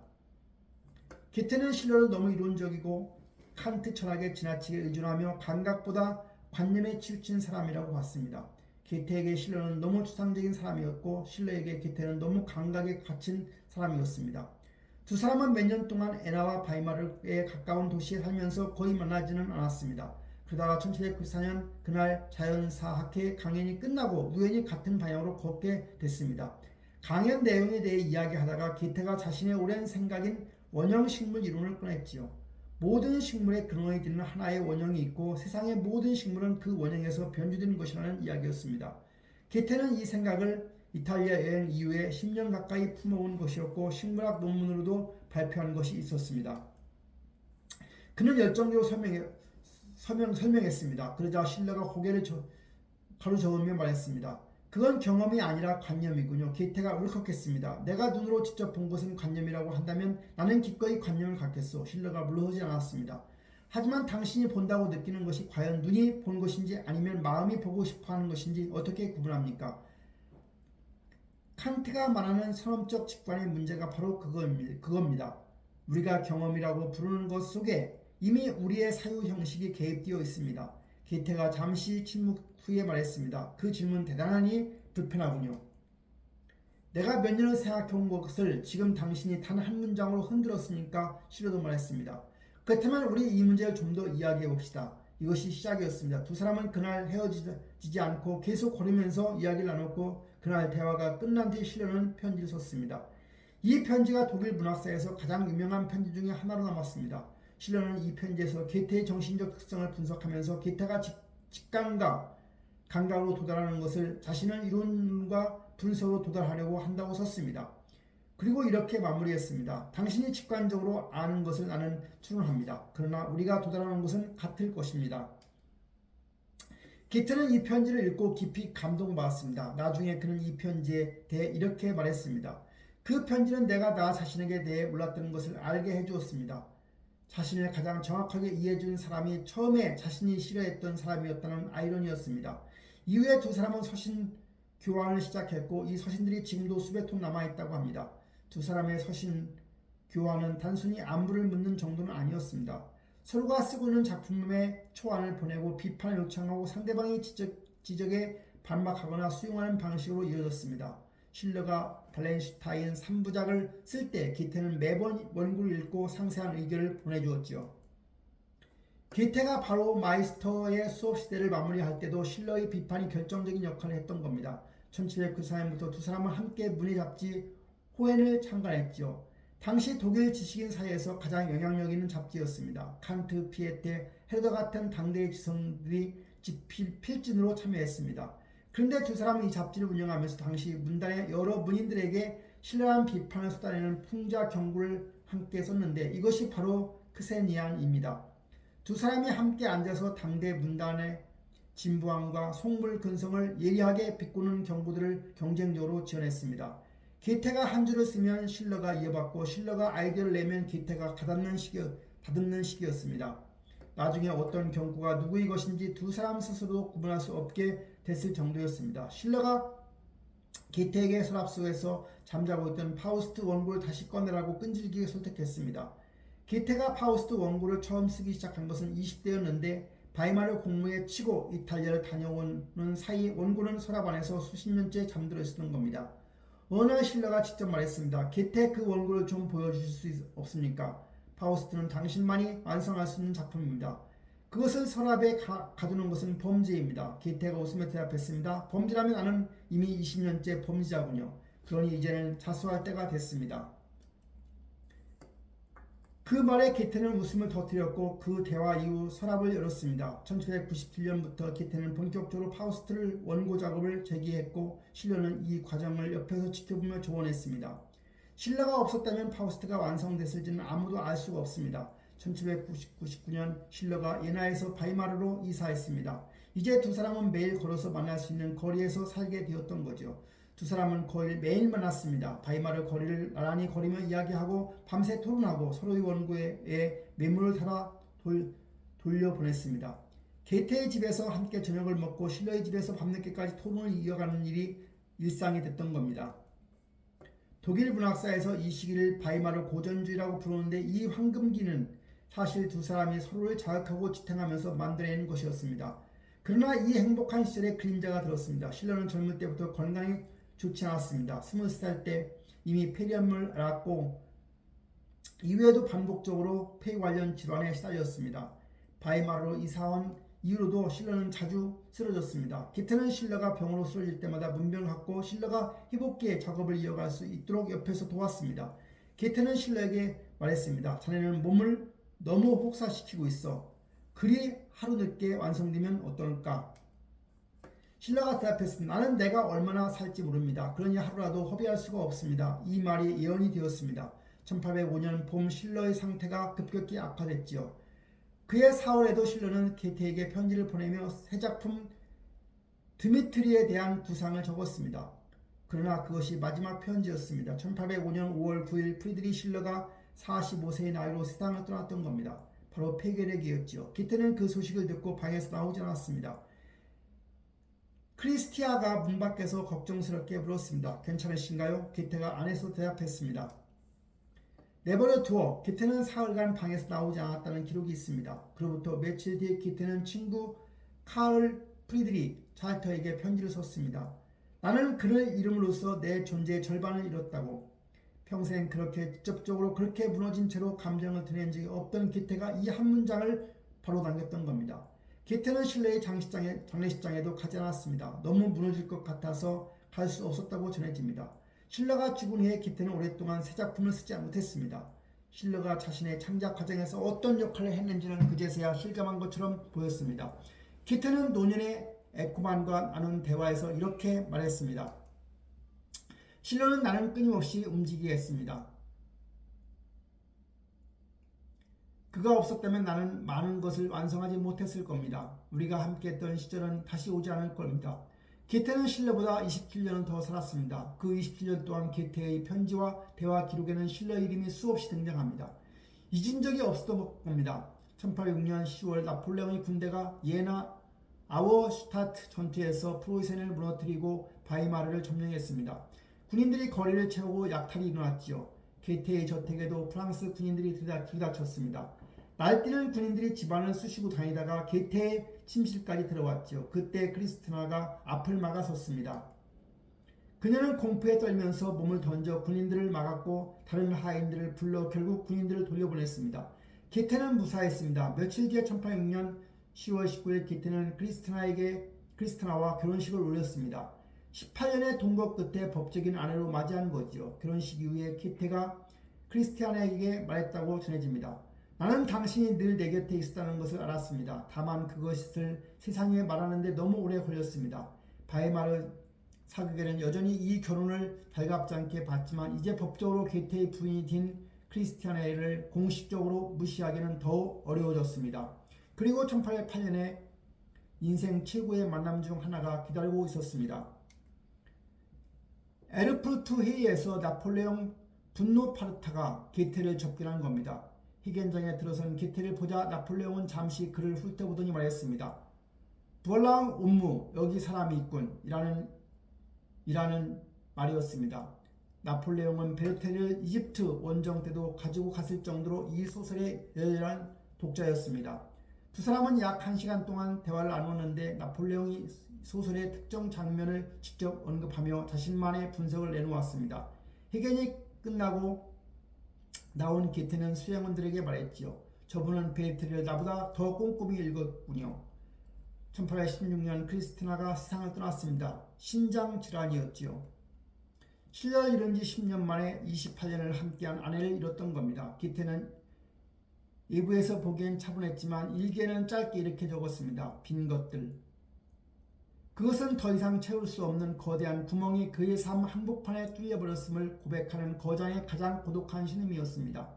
게테는 실러를 너무 이론적이고 칸트 철학에 지나치게 의존하며 감각보다 관념에 치우친 사람이라고 봤습니다. 게테에게 실러는 너무 추상적인 사람이었고 실러에게 게테는 너무 감각에 갇힌 사람이었습니다. 두 사람은 몇 년 동안 에나와 바이마르에 가까운 도시에 살면서 거의 만나지는 않았습니다. 그러다가 1794년 그날 자연사학회 강연이 끝나고 우연히 같은 방향으로 걷게 됐습니다. 강연 내용에 대해 이야기하다가 게테가 자신의 오랜 생각인 원형식물 이론을 꺼냈지요. 모든 식물의 근원이 되는 하나의 원형이 있고 세상의 모든 식물은 그 원형에서 변주된 것이라는 이야기였습니다. 게테는 이 생각을 이탈리아 여행 이후에 10년 가까이 품어온 것이었고 식물학 논문으로도 발표한 것이 있었습니다. 그는 열정적으로 설명했습니다. 그러자 실러가 고개를 가로저으며 말했습니다. 그건 경험이 아니라 관념이군요. 게테가 울컥했습니다. 내가 눈으로 직접 본 것은 관념이라고 한다면 나는 기꺼이 관념을 갖겠소. 실러가 물러서지 않았습니다. 하지만 당신이 본다고 느끼는 것이 과연 눈이 본 것인지 아니면 마음이 보고 싶어하는 것인지 어떻게 구분합니까? 칸트가 말하는 선험적 직관의 문제가 바로 그겁니다. 우리가 경험이라고 부르는 것 속에 이미 우리의 사유 형식이 개입되어 있습니다. 게테가 잠시 침묵 후에 말했습니다. 그 질문 대단하니 불편하군요. 내가 몇 년을 생각해온 것을 지금 당신이 단 한 문장으로 흔들었으니까 실러도 말했습니다. 그렇다면 우리 이 문제를 좀 더 이야기해 봅시다. 이것이 시작이었습니다. 두 사람은 그날 헤어지지 않고 계속 걸으면서 이야기를 나눴고 그날 대화가 끝난 뒤 실러는 편지를 썼습니다. 이 편지가 독일 문학사에서 가장 유명한 편지 중에 하나로 남았습니다. 실러는 이 편지에서 게테의 정신적 특성을 분석하면서 게테가 직감과 감각으로 도달하는 것을 자신은 이론과 분석으로 도달하려고 한다고 썼습니다. 그리고 이렇게 마무리했습니다. 당신이 직관적으로 아는 것을 나는 추론합니다. 그러나 우리가 도달하는 것은 같을 것입니다. 게테는 이 편지를 읽고 깊이 감동받았습니다. 나중에 그는 이 편지에 대해 이렇게 말했습니다. 그 편지는 내가 나 자신에게 대해 몰랐던 것을 알게 해주었습니다. 자신을 가장 정확하게 이해해준 사람이 처음에 자신이 싫어했던 사람이었다는 아이러니였습니다. 이후에 두 사람은 교환을 시작했고 이 서신들이 지금도 수백 통 남아있다고 합니다. 두 사람의 서신 교환은 단순히 안부를 묻는 정도는 아니었습니다. 서로가 쓰고 있는 작품의 초안을 보내고 비판을 요청하고 상대방의 지적에 반박하거나 수용하는 방식으로 이어졌습니다. 실러가 발렌슈타인 3부작을 쓸 때 게테는 매번 원고를 읽고 상세한 의견을 보내주었지요. 게테가 바로 마이스터의 수업시대를 마무리할 때도 실러의 비판이 결정적인 역할을 했던 겁니다. 1794년부터 두 사람은 함께 문예 잡지 호엔을 창간했지요. 당시 독일 지식인 사이에서 가장 영향력 있는 잡지였습니다. 칸트, 피에테, 헤르더 같은 당대의 지성들이 필진으로 참여했습니다. 그런데 두 사람은 이 잡지를 운영하면서 당시 문단의 여러 문인들에게 신랄한 비판을 쏟아내는 풍자 경고를 함께 썼는데 이것이 바로 크세니안입니다. 두 사람이 함께 앉아서 당대 문단의 진부함과 속물 근성을 예리하게 비꼬는 경고들을 경쟁적으로 지원했습니다. 게테가 한 줄을 쓰면 실러가 이어받고 실러가 아이디어를 내면 게테가 다듬는 시기였습니다. 나중에 어떤 경고가 누구의 것인지 두 사람 스스로도 구분할 수 없게 됐을 정도였습니다. 실러가 게테에게 서랍 속에서 잠자고 있던 파우스트 원고를 다시 꺼내라고 끈질기게 설득했습니다. 게테가 파우스트 원고를 처음 쓰기 시작한 것은 20대였는데 바이마르 공무에 치고 이탈리아를 다녀오는 사이 원고는 서랍 안에서 수십 년째 잠들어 있었던 겁니다. 어느 날 실러가 직접 말했습니다. 게테 그 원고를 좀 보여주실 수 없습니까? 파우스트는 당신만이 완성할 수 있는 작품입니다. 그것을 서랍에 가두는 것은 범죄입니다. 게테가 웃으며 대답했습니다. 범죄라면 나는 이미 20년째 범죄자군요. 그러니 이제는 자수할 때가 됐습니다. 그 말에 게테는 웃음을 터뜨렸고 그 대화 이후 서랍을 열었습니다. 1797년부터 게테는 본격적으로 파우스트를 원고 작업을 재개했고 실러는 이 과정을 옆에서 지켜보며 조언했습니다. 실러가 없었다면 파우스트가 완성됐을지는 아무도 알 수가 없습니다. 1799년 실러가 예나에서 바이마르로 이사했습니다. 이제 두 사람은 매일 걸어서 만날 수 있는 거리에서 살게 되었던 거죠. 두 사람은 거의 매일 만났습니다. 바이마르 거리를 나란히 걸으며 이야기하고 밤새 토론하고 서로의 원고에 메모를 달아 돌려보냈습니다. 게테의 집에서 함께 저녁을 먹고 실러의 집에서 밤늦게까지 토론을 이어가는 일이 일상이 됐던 겁니다. 독일 문학사에서 이 시기를 바이마르 고전주의라고 부르는데 이 황금기는 사실 두 사람이 서로를 자극하고 지탱하면서 만들어낸 것이었습니다. 그러나 이 행복한 시절에 그림자가 들었습니다. 실러는 젊을 때부터 건강이 좋지 않았습니다. 20살 때 이미 폐렴을 앓았고 이후에도 반복적으로 폐 관련 질환에 시달렸습니다. 바이마르로 이사한 이후로도 실러는 자주 쓰러졌습니다. 게테는 실러가 병으로 쓰러질 때마다 문병을 갖고 실러가 회복기에 작업을 이어갈 수 있도록 옆에서 도왔습니다. 게테는 실러에게 말했습니다. 자네는 몸을 너무 혹사시키고 있어. 글이 하루 늦게 완성되면 어떨까? 실러가 대답했습니다. 나는 내가 얼마나 살지 모릅니다. 그러니 하루라도 허비할 수가 없습니다. 이 말이 예언이 되었습니다. 1805년 봄 실러의 상태가 급격히 악화됐지요. 그해 4월에도 실러는 게테에게 편지를 보내며 새 작품 드미트리에 대한 구상을 적었습니다. 그러나 그것이 마지막 편지였습니다. 1805년 5월 9일 프리드리 실러가 45세의 나이로 세상을 떠났던 겁니다. 바로 폐결핵이었지요. 게테는 그 소식을 듣고 방에서 나오지 않았습니다. 크리스티아가 문 밖에서 걱정스럽게 물었습니다. 괜찮으신가요? 게테가 안에서 대답했습니다. 내버려 두어. 게테는 사흘간 방에서 나오지 않았다는 기록이 있습니다. 그로부터 며칠 뒤에 게테는 친구 카를 프리드리 잘터에게 편지를 썼습니다. 나는 그를 잃음으로써 내 존재의 절반을 잃었다고. 평생 그렇게 직접적으로 그렇게 무너진 채로 감정을 드러낸 적이 없던 게테가 이 한 문장을 바로 남겼던 겁니다. 게테는 실러의 장례식장에도 가지 않았습니다. 너무 무너질 것 같아서 갈 수 없었다고 전해집니다. 실러가 죽은 후에 게테는 오랫동안 새 작품을 쓰지 못했습니다. 실러가 자신의 창작 과정에서 어떤 역할을 했는지는 그제서야 실감한 것처럼 보였습니다. 게테는 노년의 에코만과 나눈 대화에서 이렇게 말했습니다. 실러는 나는 끊임없이 움직이게 했습니다. 그가 없었다면 나는 많은 것을 완성하지 못했을 겁니다. 우리가 함께했던 시절은 다시 오지 않을 겁니다. 게테는 실러보다 27년은 더 살았습니다. 그 27년 동안 게테의 편지와 대화 기록에는 실러 이름이 수없이 등장합니다. 잊은 적이 없었던 겁니다. 1806년 10월 나폴레옹의 군대가 예나 아워슈타트 전투에서 프로이센을 무너뜨리고 바이마르를 점령했습니다. 군인들이 거리를 채우고 약탈이 일어났지요. 게테의 저택에도 프랑스 군인들이 들이닥쳤습니다. 날뛰는 군인들이 집안을 쑤시고 다니다가 게테의 침실까지 들어왔지요. 그때 크리스티나가 앞을 막아섰습니다. 그녀는 공포에 떨면서 몸을 던져 군인들을 막았고 다른 하인들을 불러 결국 군인들을 돌려보냈습니다. 게테는 무사했습니다. 며칠 뒤에 1806년 10월 19일 게테는 크리스티나와 결혼식을 올렸습니다. 18년의 동거 끝에 법적인 아내로 맞이한 거지요. 결혼식 이후에 게테가 크리스티아나에게 말했다고 전해집니다. 나는 당신이 늘 내 곁에 있었다는 것을 알았습니다. 다만 그것을 세상에 말하는데 너무 오래 걸렸습니다. 바이마르 사극에는 여전히 이 결혼을 달갑지 않게 봤지만 이제 법적으로 게테의 부인이 된 크리스티아나를 공식적으로 무시하기는 더욱 어려워졌습니다. 그리고 1808년에 인생 최고의 만남 중 하나가 기다리고 있었습니다. 에르푸르트 회의에서 나폴레옹 분노파르타가 게테를 접견한 겁니다. 희견장에 들어선 게테를 보자 나폴레옹은 잠시 그를 훑어보더니 말했습니다. 부얼랑 옴무 여기 사람이 있군 이라는 말이었습니다. 나폴레옹은 베르테를 이집트 원정 때도 가지고 갔을 정도로 이 소설의 열렬한 독자였습니다. 두 사람은 약 1시간 동안 대화를 나누었는데 나폴레옹이 소설의 특정 장면을 직접 언급하며 자신만의 분석을 내놓았습니다. 해견이 끝나고 나온 게테는 수양원들에게 말했지요. 저분은 베르테를 나보다 더 꼼꼼히 읽었군요. 1816년 크리스티나가 세상을 떠났습니다. 신장 질환이었지요. 신뢰를 잃은 지 10년 만에 28년을 함께한 아내를 잃었던 겁니다. 게테는 외부에서 보기엔 차분했지만 일기에는 짧게 이렇게 적었습니다. 빈 것들. 그것은 더 이상 채울 수 없는 거대한 구멍이 그의 삶 한복판에 뚫려버렸음을 고백하는 거장의 가장 고독한 신음이었습니다.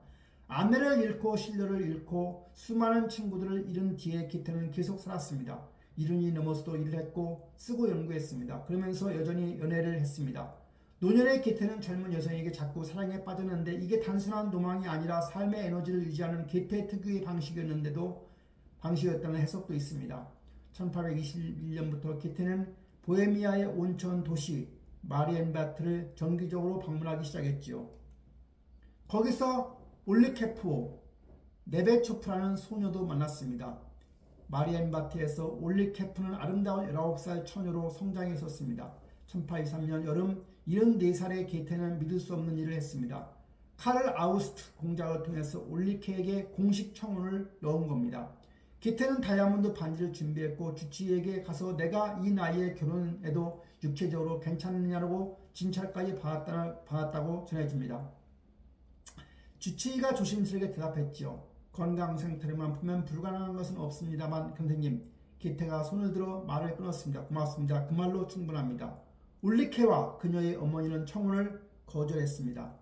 아내를 잃고 신뢰를 잃고 수많은 친구들을 잃은 뒤에 게테는 계속 살았습니다. 이른이 넘어서도 일을 했고 쓰고 연구했습니다. 그러면서 여전히 연애를 했습니다. 노년의 게테는 젊은 여성에게 자꾸 사랑에 빠졌는데 이게 단순한 로망이 아니라 삶의 에너지를 유지하는 게테 특유의 방식이었다는 해석도 있습니다. 1821년부터 게테는 보헤미아의 온천 도시 마리엔바트를 정기적으로 방문하기 시작했지요. 거기서 올리케프 네베초프라는 소녀도 만났습니다. 마리엔바트에서 올리케프는 아름다운 19살 처녀로 성장했었습니다. 1823년 여름 74살의 게테는 믿을 수 없는 일을 했습니다. 카를 아우스트 공작을 통해서 올리케에게 공식 청혼을 넣은 겁니다. 게테는 다이아몬드 반지를 준비했고 주치의에게 가서 내가 이 나이에 결혼해도 육체적으로 괜찮느냐고 진찰까지 받았다고 전해집니다. 주치의가 조심스럽게 대답했지요. 건강 상태로만 보면 불가능한 것은 없습니다만 선생님, 게테가 손을 들어 말을 끊었습니다. 고맙습니다. 그 말로 충분합니다. 올리케와 그녀의 어머니는 청혼을 거절했습니다.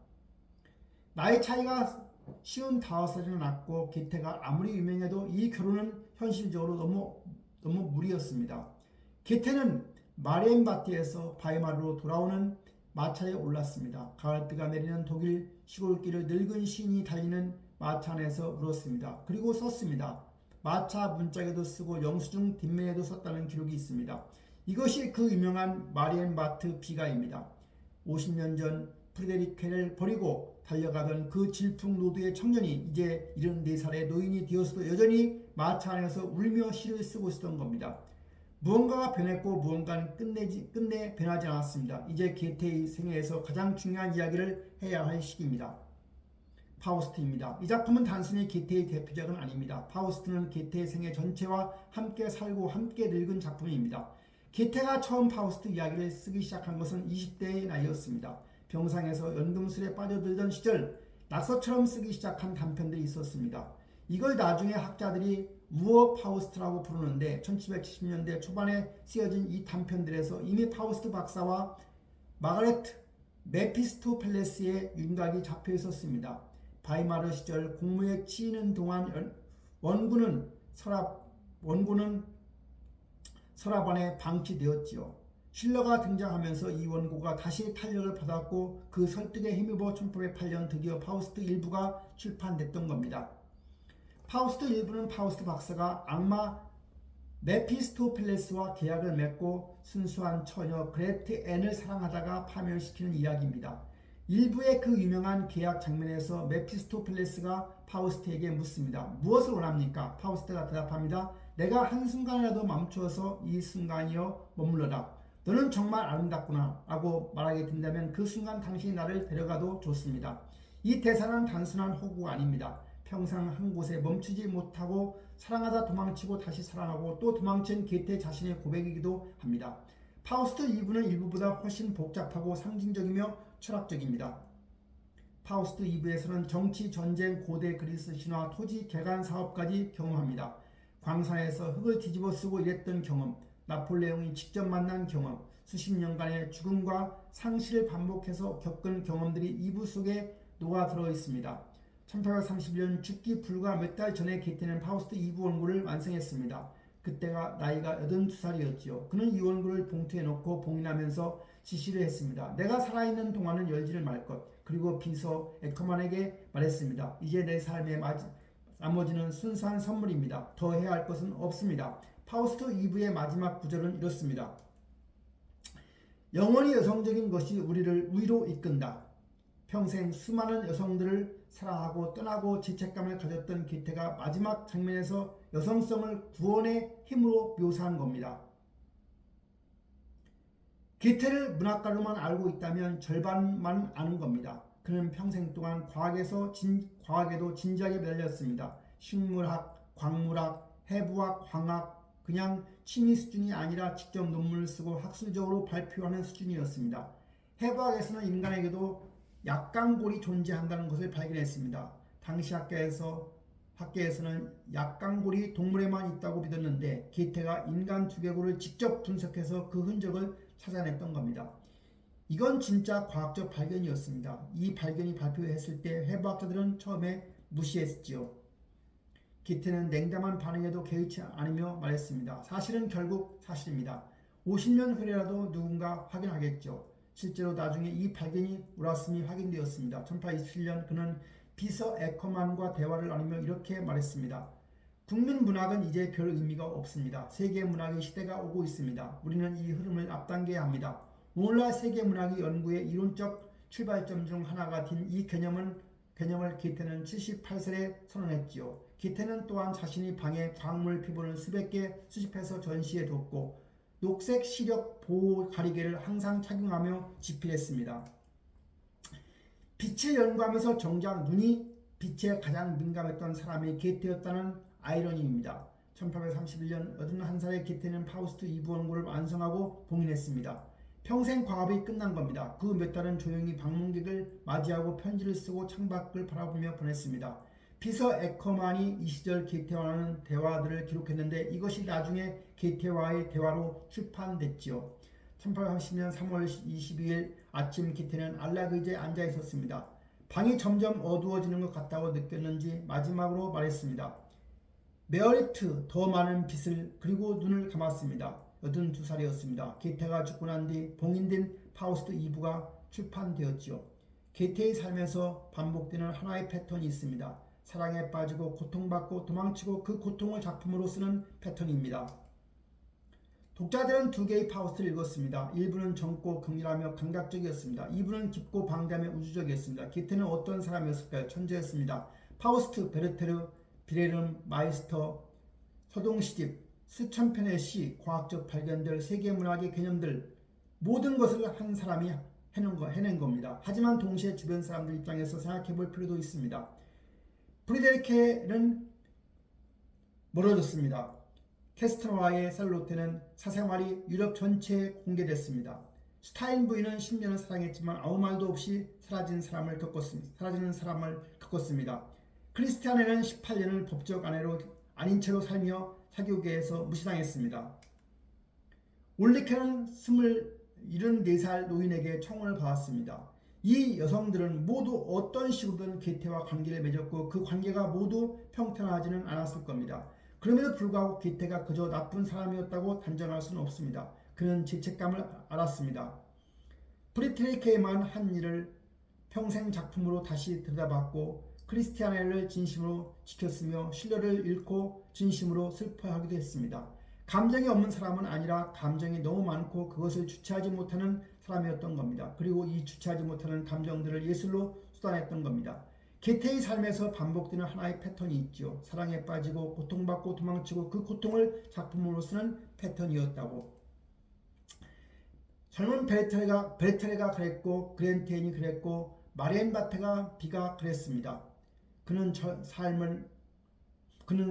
나이 차이가 55살이나 났고 게테가 아무리 유명해도 이 결혼은 현실적으로 너무 무리였습니다. 게테는 마리엔바트에서 바이마르로 돌아오는 마차에 올랐습니다. 가을비가 내리는 독일 시골길을 늙은 시인이 달리는 마차 안에서 울었습니다. 그리고 썼습니다. 마차 문짝에도 쓰고 영수증 뒷면에도 썼다는 기록이 있습니다. 이것이 그 유명한 마리엔바트 비가입니다. 50년 전 프리데리케를 버리고 달려가던 그 질풍노도의 청년이 이제 74살의 노인이 되어서도 여전히 마차 안에서 울며 시를 쓰고 있었던 겁니다. 무언가가 변했고 무언가는 끝내 변하지 않았습니다. 이제 게테의 생애에서 가장 중요한 이야기를 해야 할 시기입니다. 파우스트입니다. 이 작품은 단순히 게테의 대표작은 아닙니다. 파우스트는 게테의 생애 전체와 함께 살고 함께 늙은 작품입니다. 게테가 처음 파우스트 이야기를 쓰기 시작한 것은 20대의 나이였습니다. 병상에서 연금술에 빠져들던 시절 낙서처럼 쓰기 시작한 단편들이 있었습니다. 이걸 나중에 학자들이 우어 파우스트라고 부르는데 1770년대 초반에 쓰여진 이 단편들에서 이미 파우스트 박사와 마가레트 메피스토펠레스의 윤곽이 잡혀 있었습니다. 바이마르 시절 공무에 치이는 동안 원고는 서랍 안에 방치되었지요. 실러가 등장하면서 이 원고가 다시 탄력을 받았고 그 설득에 힘입어 1808년 드디어 파우스트 1부가 출판됐던 겁니다. 파우스트 1부는 파우스트 박사가 악마 메피스토펠레스와 계약을 맺고 순수한 처녀 그레트 앤을 사랑하다가 파멸시키는 이야기입니다. 일부의 그 유명한 계약 장면에서 메피스토펠레스가 파우스트에게 묻습니다. 무엇을 원합니까? 파우스트가 대답합니다. 내가 한순간이라도 멈추어서 이 순간이여 머물러라. 너는 정말 아름답구나 라고 말하게 된다면 그 순간 당신이 나를 데려가도 좋습니다. 이 대사는 단순한 호구가 아닙니다. 평생 한 곳에 멈추지 못하고 사랑하다 도망치고 다시 사랑하고 또 도망친 게테 자신의 고백이기도 합니다. 파우스트 2부는 1부보다 훨씬 복잡하고 상징적이며 철학적입니다. 파우스트 2부에서는 정치, 전쟁, 고대 그리스 신화, 토지, 개간 사업까지 경험합니다. 광산에서 흙을 뒤집어 쓰고 일했던 경험, 나폴레옹이 직접 만난 경험, 수십 년간의 죽음과 상실을 반복해서 겪은 경험들이 2부 속에 녹아들어 있습니다. 1831년 죽기 불과 몇 달 전에 게테는 파우스트 2부 원고를 완성했습니다. 그때가 나이가 82살이었지요. 그는 이 원고를 봉투에 넣고 봉인하면서 지시를 했습니다. 내가 살아있는 동안은 열지를 말 것. 그리고 비서 에커만에게 말했습니다. 이제 내 삶의 나머지는 순수한 선물입니다. 더 해야 할 것은 없습니다. 파우스트 2부의 마지막 구절은 이렇습니다. 영원히 여성적인 것이 우리를 위로 이끈다. 평생 수많은 여성들을 사랑하고 떠나고 죄책감을 가졌던 게테가 마지막 장면에서 여성성을 구원의 힘으로 묘사한 겁니다. 게테를 문학가로만 알고 있다면 절반만 아는 겁니다. 그는 평생 동안 과학에도 진지하게 매달렸습니다. 식물학, 광물학, 해부학, 광학, 그냥 취미 수준이 아니라 직접 논문을 쓰고 학술적으로 발표하는 수준이었습니다. 해부학에서는 인간에게도 약강골이 존재한다는 것을 발견했습니다. 당시 학계에서는 약강골이 동물에만 있다고 믿었는데 게테가 인간 두개골을 직접 분석해서 그 흔적을 찾아냈던 겁니다. 이건 진짜 과학적 발견이었습니다. 이 발견이 발표했을 때 해부학자들은 처음에 무시했지요. 게테는 냉담한 반응에도 개의치 않으며 말했습니다. 사실은 결국 사실입니다. 50년 후에라도 누군가 확인하겠죠. 실제로 나중에 이 발견이 옳았음이 확인되었습니다. 1827년 그는 비서 에커만과 대화를 나누며 이렇게 말했습니다. 국민 문학은 이제 별 의미가 없습니다. 세계 문학의 시대가 오고 있습니다. 우리는 이 흐름을 앞당겨야 합니다. 오늘날 세계 문학의 연구의 이론적 출발점 중 하나가 된 이 개념을 게테는 78살에 선언했지요. 게테는 또한 자신이 방에 광물 피본을 수백 개 수집해서 전시해 뒀고 녹색 시력 보호 가리개를 항상 착용하며 집필했습니다. 빛을 연구하면서 정작 눈이 빛에 가장 민감했던 사람이 게테였다는 아이러니입니다. 1831년 81살의 게테는 파우스트 2부 원고를 완성하고 봉인했습니다. 평생 과업이 끝난 겁니다. 그 몇 달은 조용히 방문객을 맞이하고 편지를 쓰고 창밖을 바라보며 보냈습니다. 비서 에커만이 이 시절 게테와는 대화들을 기록했는데 이것이 나중에 게테와의 대화로 출판됐지요. 1830년 3월 22일 아침 게테는 안락의자에 앉아 있었습니다. 방이 점점 어두워지는 것 같다고 느꼈는지 마지막으로 말했습니다. 메어리트 더 많은 빛을 그리고 눈을 감았습니다. 82살이었습니다. 게테가 죽고 난 뒤 봉인된 파우스트 2부가 출판되었지요. 게테의 삶에서 반복되는 하나의 패턴이 있습니다. 사랑에 빠지고 고통받고 도망치고 그 고통을 작품으로 쓰는 패턴입니다. 독자들은 두 개의 파우스트를 읽었습니다. 1부는 젊고 긍휼하며 감각적이었습니다. 2부는 깊고 방대하며 우주적이었습니다. 게테는 어떤 사람이었을까요? 천재였습니다. 파우스트, 베르테르, 비레름, 마이스터, 서동시집, 수천 편의 시, 과학적 발견들, 세계문학의 개념들 모든 것을 한 사람이 해낸 겁니다. 하지만 동시에 주변 사람들 입장에서 생각해 볼 필요도 있습니다. 프리데리케는 멀어졌습니다. 캐스트너와의 샬롯테는 사생활이 유럽 전체에 공개됐습니다. 스타인 부인은 10년을 사랑했지만 아무 말도 없이 사라지는 사람을 겪었습니다. 크리스티아네는 18년을 법적 아내로 아닌 채로 살며 사교계에서 무시당했습니다. 올리케는 74살 노인에게 청혼을 받았습니다. 이 여성들은 모두 어떤 식으로든 게테와 관계를 맺었고 그 관계가 모두 평탄하지는 않았을 겁니다. 그럼에도 불구하고 게테가 그저 나쁜 사람이었다고 단정할 수는 없습니다. 그는 죄책감을 알았습니다. 프리드리케만 한 일을 평생 작품으로 다시 들여다봤고 크리스티아네를 진심으로 지켰으며 신뢰를 잃고 진심으로 슬퍼하기도 했습니다. 감정이 없는 사람은 아니라 감정이 너무 많고 그것을 주체하지 못하는 사람이었던 겁니다. 그리고 이 주체하지 못하는 감정들을 예술로 쏟아냈던 겁니다. 게테의 삶에서 반복되는 하나의 패턴이 있죠. 사랑에 빠지고 고통받고 도망치고 그 고통을 작품으로 쓰는 패턴이었다고. 젊은 베르테레가 그랬고 그렌테인이 그랬고 마리엔 바테가 그랬습니다. 그는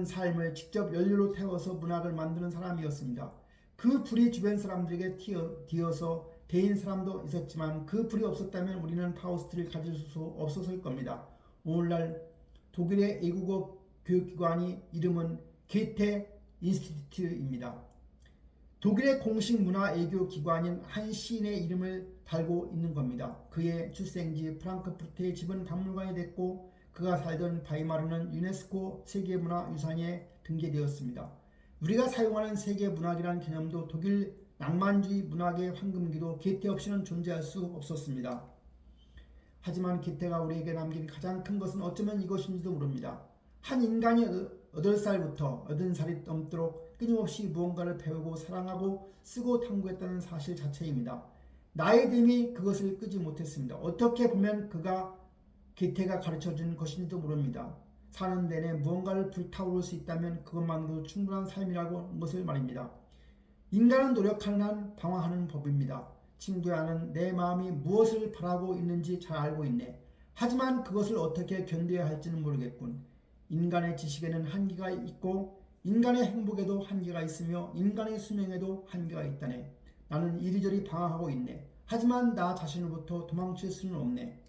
삶을 직접 연료로 태워서 문학을 만드는 사람이었습니다. 그 불이 주변 사람들에게 튀어서 데인 사람도 있었지만 그 불이 없었다면 우리는 파우스트를 가질 수 없었을 겁니다. 오늘날 독일의 애국어 교육기관이 이름은 게테 인스티튜트입니다. 독일의 공식 문화 애교 기관인 한 시인의 이름을 달고 있는 겁니다. 그의 출생지 프랑크푸르트의 집은 박물관이 됐고 그가 살던 바이마르는 유네스코 세계문화유산에 등재되었습니다. 우리가 사용하는 세계문학이라는 개념도 독일 낭만주의 문학의 황금기도 게테 없이는 존재할 수 없었습니다. 하지만 게테가 우리에게 남긴 가장 큰 것은 어쩌면 이것인지도 모릅니다. 한 인간이 8살부터 80살이 넘도록 끊임없이 무언가를 배우고 사랑하고 쓰고 탐구했다는 사실 자체입니다. 나의 됨이 그것을 끄지 못했습니다. 어떻게 보면 게테가 가르쳐준 것인지도 모릅니다. 사는 내내 무언가를 불타오를 수 있다면 그것만으로도 충분한 삶이라고 하는 것을 말입니다. 인간은 노력하는 한 방황하는 법입니다. 친구야, 나는 내 마음이 무엇을 바라고 있는지 잘 알고 있네. 하지만 그것을 어떻게 견뎌야 할지는 모르겠군. 인간의 지식에는 한계가 있고 인간의 행복에도 한계가 있으며 인간의 수명에도 한계가 있다네. 나는 이리저리 방황하고 있네. 하지만 나 자신으로부터 도망칠 수는 없네.